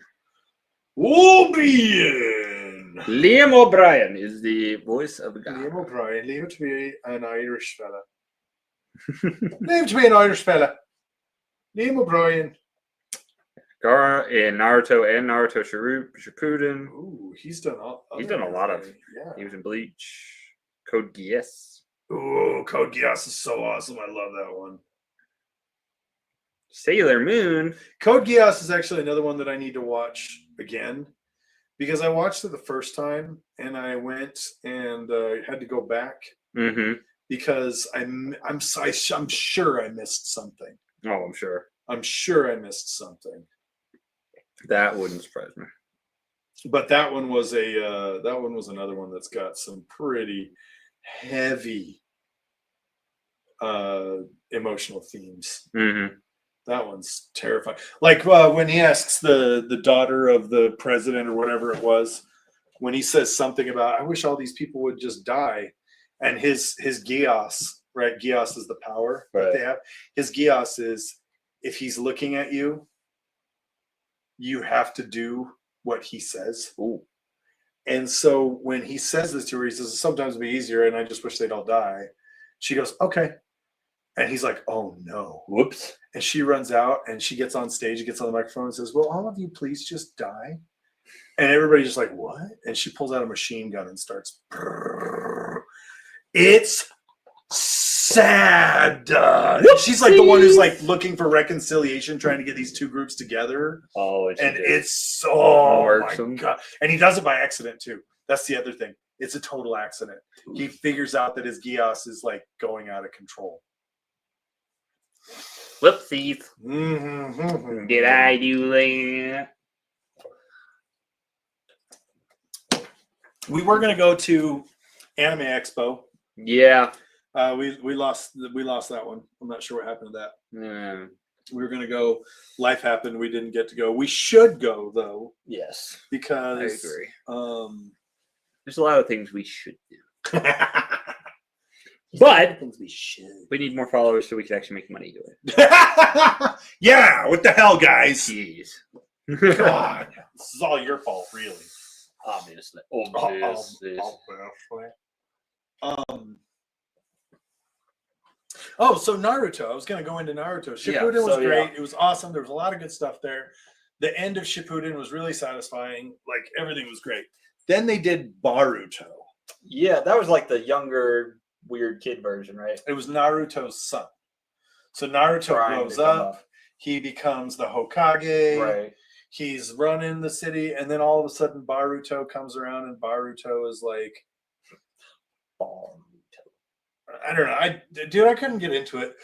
Liam O'Brien is the voice of Gaara. Liam O'Brien. Leave it to be an Irish fella. Leave it to be an Irish fella. Liam O'Brien. Gaara in Naruto and Naruto Shippuden. Ooh, he's done a lot of. Yeah. He was in Bleach. Code Geass. Ooh, Code Geass is so awesome. I love that one. Sailor Moon. Code Geass is actually another one that I need to watch again because I watched it the first time and I went and had to go back because I'm sure I missed something. Oh, I'm sure. I'm sure I missed something. That wouldn't surprise me. But that one was another one that's got some pretty heavy emotional themes. That one's terrifying. Like when he asks the daughter of the president or whatever it was, when he says something about, I wish all these people would just die. And his Geass, right? Geass is the power that they have. His Geass is, if he's looking at you, you have to do what he says. Ooh. And so when he says this to her, he says, sometimes it'd be easier and I just wish they'd all die. She goes, okay. And he's like, oh no. Whoops. And she runs out and she gets on stage, gets on the microphone and says, will all of you please just die? And everybody's just like, what? And she pulls out a machine gun and starts. It's sad. She's like the one who's like looking for reconciliation, trying to get these two groups together. Oh, and it's so my God. And he does it by accident too. That's the other thing. It's a total accident. He figures out that his Geass is like going out of control. Whoopsies. Did I do that? We were gonna go to Anime Expo. Yeah. We lost that one. I'm not sure what happened to that. Yeah. We were gonna go. Life happened. We didn't get to go. We should go though. Yes. Because I agree. There's a lot of things we should do. But things we should. We need more followers so we can actually make money doing it. Yeah, what the hell, guys? Jeez. God, this is all your fault, really. Obviously. So Naruto. I was going to go into Naruto. Shippuden was great. It was awesome. There was a lot of good stuff there. The end of Shippuden was really satisfying. Like, everything was great. Then they did Boruto. Yeah, that was like the younger, weird kid version, right? It was Naruto's son. So Naruto grows up. He becomes the Hokage. Right. He's running the city, and then all of a sudden Boruto comes around, and Boruto is like, I don't know. I couldn't get into it.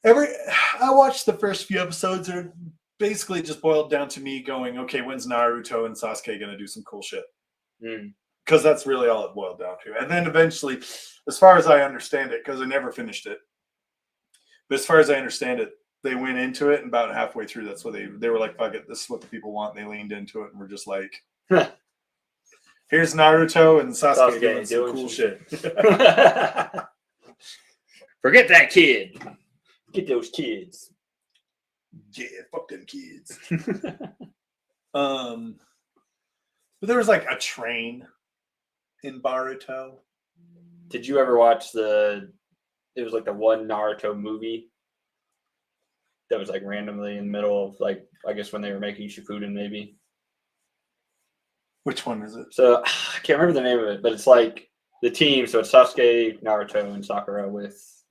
I watched the first few episodes, and it basically just boiled down to me going, okay, when's Naruto and Sasuke going to do some cool shit? Because that's really all it boiled down to. And then eventually, as far as I understand it, because I never finished it, but as far as I understand it, They went into it, and about halfway through, that's what they were like, fuck it, this is what the people want. And they leaned into it, and we're just like, here's Naruto and Sasuke doing some cool shit. Forget that kid. Get those kids. Yeah, fuck them kids. But there was like a train in Boruto. Did you ever watch it was like the one Naruto movie that was like randomly in the middle of like, I guess when they were making Shippuden maybe. Which one is it? So I can't remember the name of it, but it's like the team. So it's Sasuke, Naruto, and Sakura with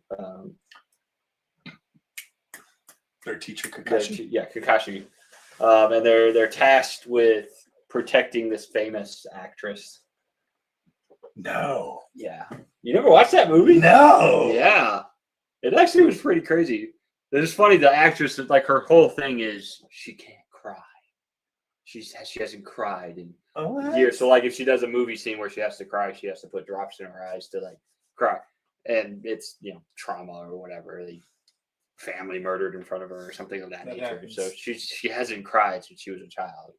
their teacher Kakashi. Kakashi. And they're tasked with protecting this famous actress. No. Yeah. You never watched that movie? No. Yeah. It actually was pretty crazy. It's funny, the actress, like her whole thing is she can't cry. She hasn't cried in years. So like if she does a movie scene where she has to cry, she has to put drops in her eyes to like cry. And it's, trauma or whatever. The family murdered in front of her or something of that nature. Happens. So she hasn't cried since she was a child.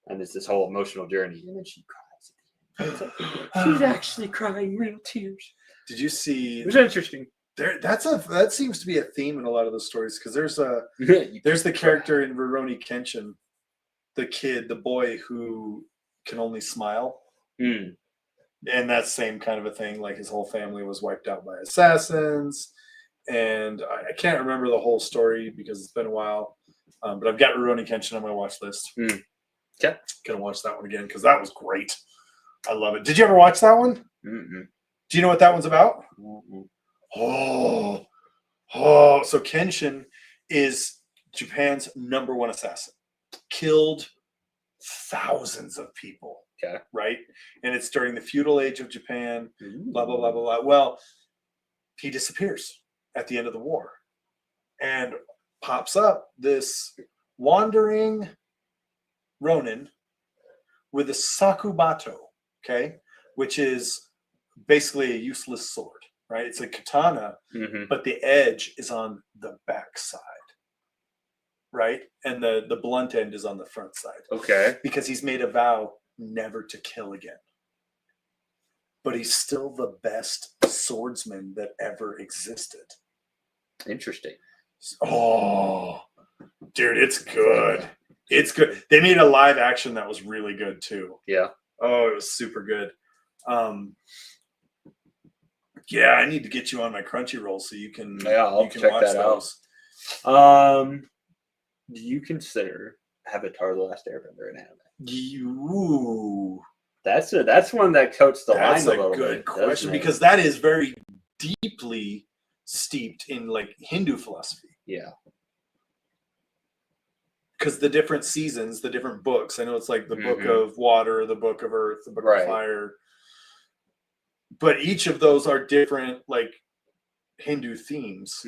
And it's this whole emotional journey. And then she cries. She's actually crying real tears. Did you see? It was interesting. That seems to be a theme in a lot of the stories, because there's the character in Rurouni Kenshin, the boy who can only smile, and that same kind of a thing. Like his whole family was wiped out by assassins, and I can't remember the whole story because it's been a while. But I've got Rurouni Kenshin on my watch list. Yeah, gonna watch that one again because that was great. I love it. Did you ever watch that one? Mm-mm. Do you know what that one's about? Mm-mm. So Kenshin is Japan's #1 assassin. Killed thousands of people. Okay. Right? And it's during the feudal age of Japan. Ooh. Blah, blah, blah, blah, blah. Well, he disappears at the end of the war. And pops up this wandering Ronin with a sakubato, okay? Which is basically a useless sword, right? It's a katana, but the edge is on the back side, right? And the blunt end is on the front side. Okay. Because he's made a vow never to kill again. But he's still the best swordsman that ever existed. Interesting. Oh, dude, it's good. It's good. They made a live action that was really good too. Yeah. Oh, it was super good. Yeah, I need to get you on my Crunchyroll so you can check watch that those. Out. Do you consider Avatar: The Last Airbender an anime? Ooh, that's one that coats the line a little bit. That's a good question because that is very deeply steeped in like Hindu philosophy. Yeah. Because the different seasons, the different books. I know it's like the book of water, the book of earth, the book of fire. But each of those are different, like Hindu themes.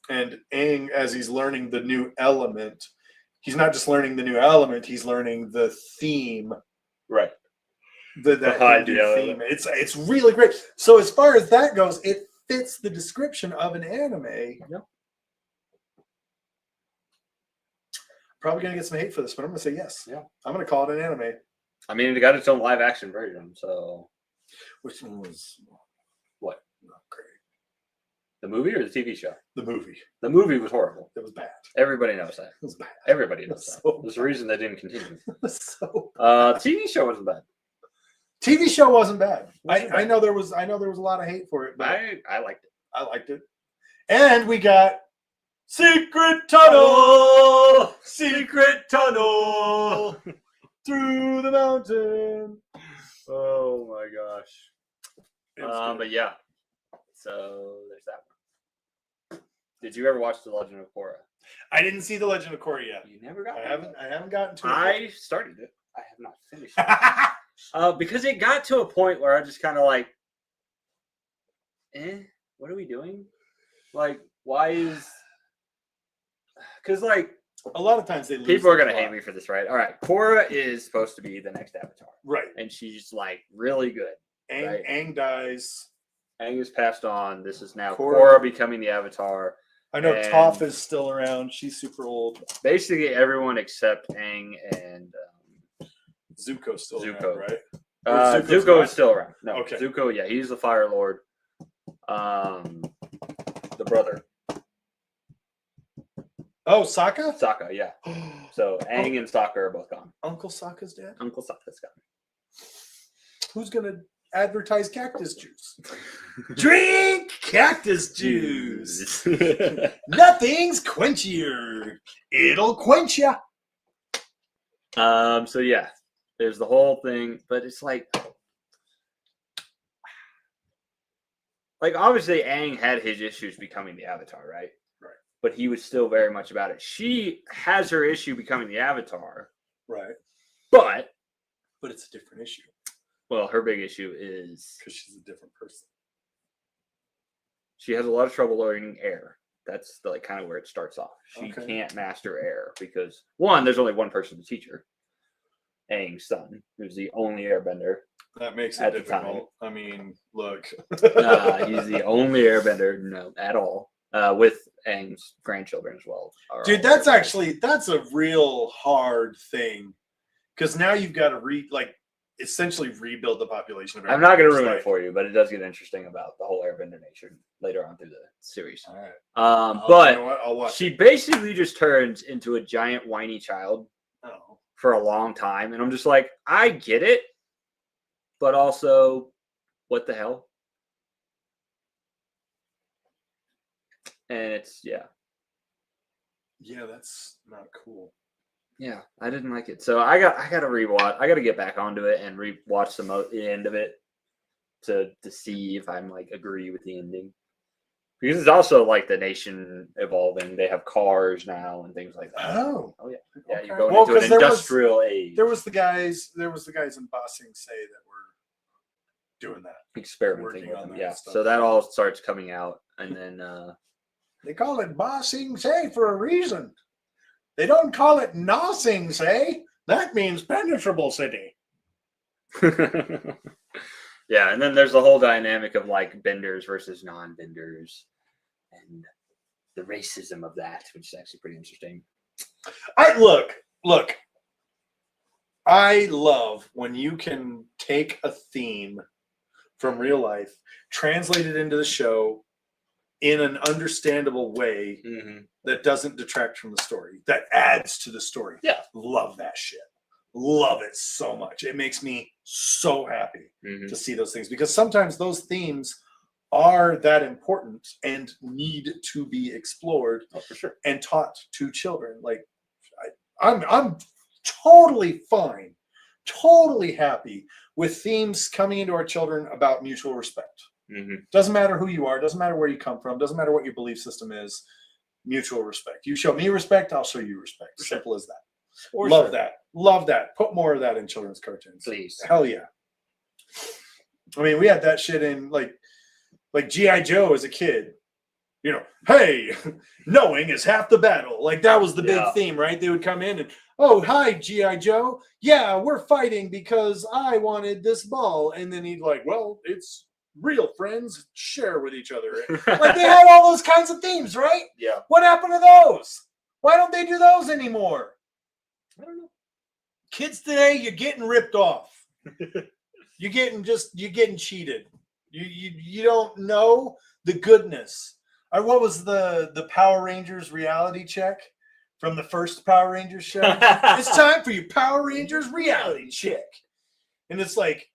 And Aang, as he's learning the new element, he's not just learning the new element; he's learning the theme. Right. That Hindu theme. It's really great. So as far as that goes, it fits the description of an anime. Yep. Probably gonna get some hate for this, but I'm gonna say yes. Yeah. I'm gonna call it an anime. I mean, it got its own live action version, so. Which one was what? Not great. The movie or the TV show? The movie. The movie was horrible. It was bad. Everybody knows that. It was bad. Everybody knows that. So There's a reason they didn't continue. So TV show wasn't bad. TV show wasn't bad. I know there was a lot of hate for it, but I liked it. I liked it. And we got Secret Tunnel! Secret Tunnel! Through the mountain. Oh my gosh. But yeah. So there's that one. Did you ever watch The Legend of Korra? I didn't see The Legend of Korra yet. You never got I haven't gotten to it. I started it. I have not finished it. Because it got to a point where I just kind of like, what are we doing? Like, why is... Because, like, a lot of times they lose. People are going to hate me for this, right? All right. Korra is supposed to be the next Avatar. Right. And she's, like, really good. Aang dies. Aang is passed on. This is now Korra becoming the Avatar. I know And Toph is still around. She's super old. basically everyone except Aang and Zuko's still Zuko. around, right? Zuko not? is still around. No, Okay. Zuko, yeah, he's the Fire Lord. The brother. Oh, Sokka? Sokka, yeah. So Aang and Sokka are both gone. Uncle Sokka's dead? Uncle Sokka's gone. Who's going to advertise cactus juice? Drink cactus juice. Nothing's quenchier. It'll quench ya. So yeah, there's the whole thing, but it's like obviously Aang had his issues becoming the Avatar, right? Right. But he was still very much about it. She has her issue becoming the Avatar, Right. but it's a different issue. Well, her big issue is because she's a different person. She has a lot of trouble learning air. That's the, kind of where it starts off. She can't master air because one, there's only one person to teach her. Aang's son, who's the only airbender. That makes it difficult. I mean, look. He's the only airbender, at all. With Aang's grandchildren as well. Dude, that's a real hard thing. Because now you've got to essentially rebuild the population of airbenders. I'm not going to ruin it for you, but it does get interesting about the whole airbender nature later on through the series. All right. But you know what? I'll watch she basically just turns into a giant whiny child for a long time. And I'm just like, I get it. But also, what the hell? And it's, yeah. Yeah, that's not cool. Yeah, I didn't like it. So I got to rewatch. I got to get back onto it and rewatch the end of it to see if I'm agree with the ending. Because it's also the nation evolving. They have cars now and things like that. Oh yeah. Yeah, okay. You're going into an industrial age. There was the guys in Bossing Say that were doing that. Experimenting with them. Yeah. So that all starts coming out, and then they call it Bossing Say for a reason. They don't call it Nossing Say. That means penetrable city. Yeah, and then there's the whole dynamic of benders versus non-benders and the racism of that, which is actually pretty interesting. Look. I love when you can take a theme from real life, translate it into the show in an understandable way that doesn't detract from the story, that adds to the story. Yeah. Love that shit. Love it so much. It makes me so happy to see those things because sometimes those themes are that important and need to be explored for sure and taught to children. I'm totally fine, totally happy with themes coming into our children about mutual respect. Doesn't matter who you are, doesn't matter where you come from, doesn't matter what your belief system is. Mutual respect. You show me respect, I'll show you respect. Simple as that. Love that. Put more of that in children's cartoons. Please. Hell yeah. I mean, we had that shit in like G.I. Joe as a kid. Hey, knowing is half the battle. That was the big theme, right? They would come in and, oh, hi, G.I. Joe. Yeah, we're fighting because I wanted this ball. And then he'd well, it's real friends share with each other. They had all those kinds of themes, right? Yeah. What happened to those? Why don't they do those anymore? I don't know. Kids today, you're getting ripped off. You're getting cheated. You don't know the goodness. What was the Power Rangers reality check from the first Power Rangers show? It's time for your Power Rangers reality check. And it's like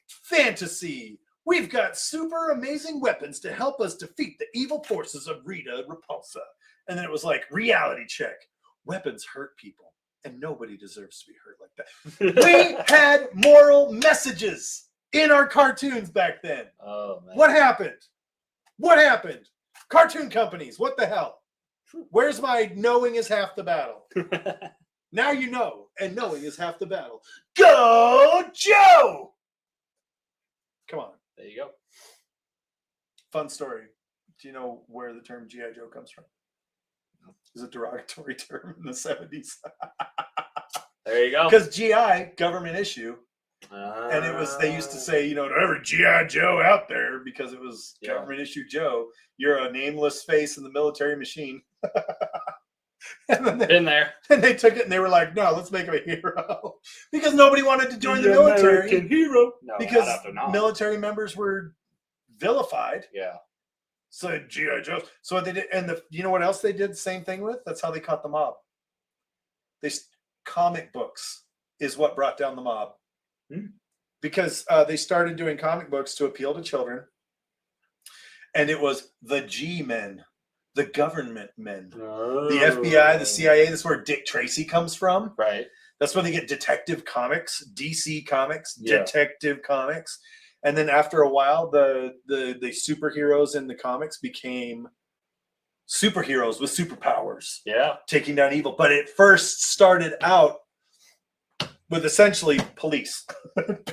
fantasy. We've got super amazing weapons to help us defeat the evil forces of Rita Repulsa. And then it was reality check. Weapons hurt people. And nobody deserves to be hurt like that. We had moral messages in our cartoons back then. Oh, man. What happened? Cartoon companies, what the hell? Where's my knowing is half the battle? Now you know, and knowing is half the battle. Go, Joe! Come on. There you go. Fun story. Do you know where the term G.I. Joe comes from? It was a derogatory term in the 70s. There you go. Because GI, government issue, And it was, they used to say, to every G.I. Joe out there, because it was government issue Joe, you're a nameless face in the military machine. And then Been there. And they took it and they were like, no, let's make him a hero. Because nobody wanted to join the military. American hero. No, because not after now. military members were vilified. Yeah. So G.I. Joe. So they did, and you know what else they did the same thing with? That's how they caught the mob. Comic books is what brought down the mob. Because they started doing comic books to appeal to children. And it was the G-men, the government men, the FBI, the CIA. That's where Dick Tracy comes from. Right. That's where they get Detective Comics, DC Comics, Detective Comics. And then after a while, the superheroes in the comics became superheroes with superpowers. Yeah. Taking down evil. But it first started out with essentially police,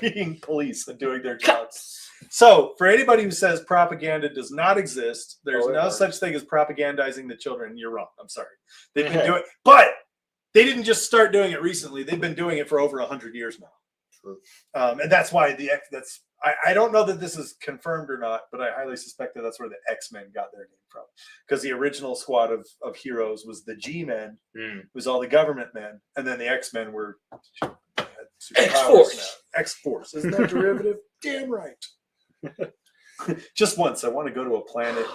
being police and doing their jobs. So for anybody who says propaganda does not exist, there's no such thing as propagandizing the children. You're wrong. I'm sorry. They've been doing it, but they didn't just start doing it recently. They've been doing it for over 100 years now. True. And that's why I don't know that this is confirmed or not, but I highly suspect that that's where the X-Men got their name from. Because the original squad of heroes was the G-Men, was all the government men, and then the X-Men were X-Force. X-Force. Isn't that derivative? Damn right. Just once, I want to go to a planet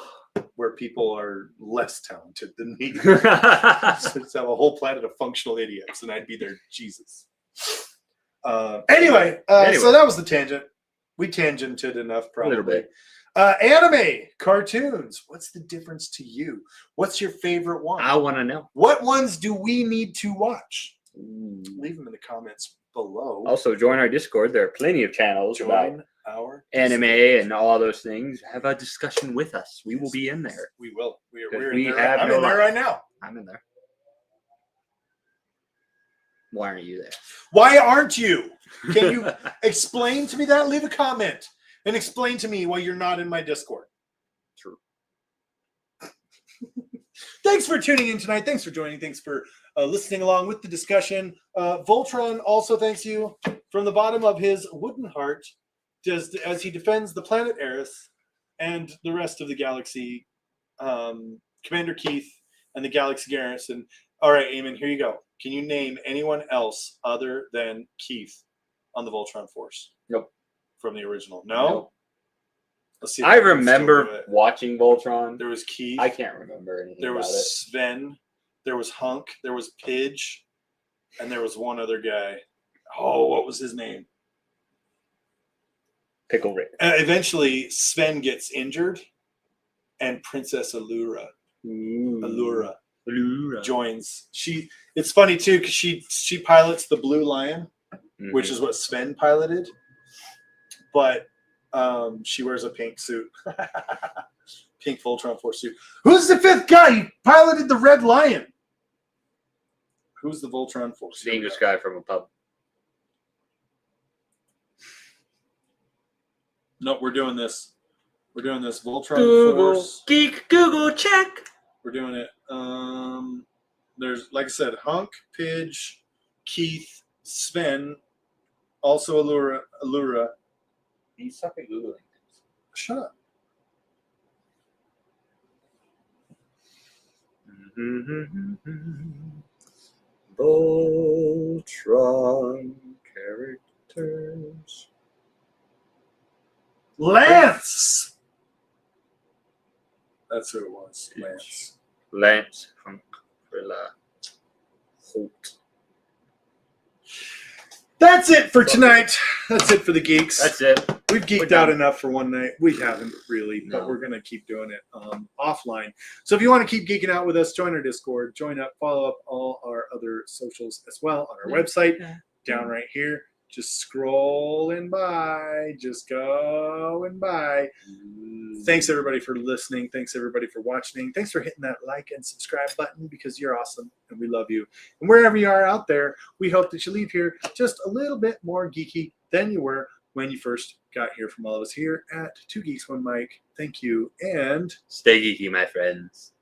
where people are less talented than me. So have a whole planet of functional idiots, and I'd be their Jesus. Anyway, so that was the tangent. We tangented enough, probably. A little bit. Anime, cartoons. What's the difference to you? What's your favorite one? I want to know. What ones do we need to watch? Leave them in the comments below. Also, join our Discord. There are plenty of channels about anime and all those things. Have a discussion with us. We will be in there. We will. I'm in in there right now. I'm in there. Why aren't you there? Why aren't you? Can you explain to me that? Leave a comment and explain to me why you're not in my Discord. True. Thanks for tuning in tonight. Thanks for joining. Thanks for listening along with the discussion. Voltron also thanks you from the bottom of his wooden heart as he defends the planet Eris and the rest of the galaxy. Commander Keith and the Galaxy Garrison. All right, Eamon, here you go. Can you name anyone else other than Keith on the Voltron Force? Nope. From the original? No? Nope. Let's see. I remember watching Voltron. There was Keith. I can't remember anything. There was about it. Sven. There was Hunk. There was Pidge. And there was one other guy. Oh, what was his name? Pickle Rick. Eventually, Sven gets injured, and Princess Allura joins. It's funny too because she pilots the Blue Lion, which is what Sven piloted, but she wears a pink suit, pink Voltron Force suit. Who's the fifth guy? He piloted the Red Lion. Who's the Voltron Force? The English guy from a pub. No, we're doing this. Voltron Force. Geek Google check. We're doing it. There's, like I said, Hunk, Pidge, Keith, Sven, also Allura. You suck at Googling things. Shut up. Voltron characters. Lance! That's who it was. Lance from Krilla Holt. That's it for tonight. That's it for the geeks. That's it. We've geeked out enough for one night. We haven't really, but we're going to keep doing it offline. So if you want to keep geeking out with us, join our Discord, join up, follow up all our other socials as well on our website, down right here. Just scrolling by, just going by. Thanks everybody for listening. Thanks everybody for watching. Thanks for hitting that like and subscribe button because you're awesome and we love you. And wherever you are out there, we hope that you leave here just a little bit more geeky than you were when you first got here. From all of us here at Two Geeks, One Mic. Thank you and stay geeky, my friends.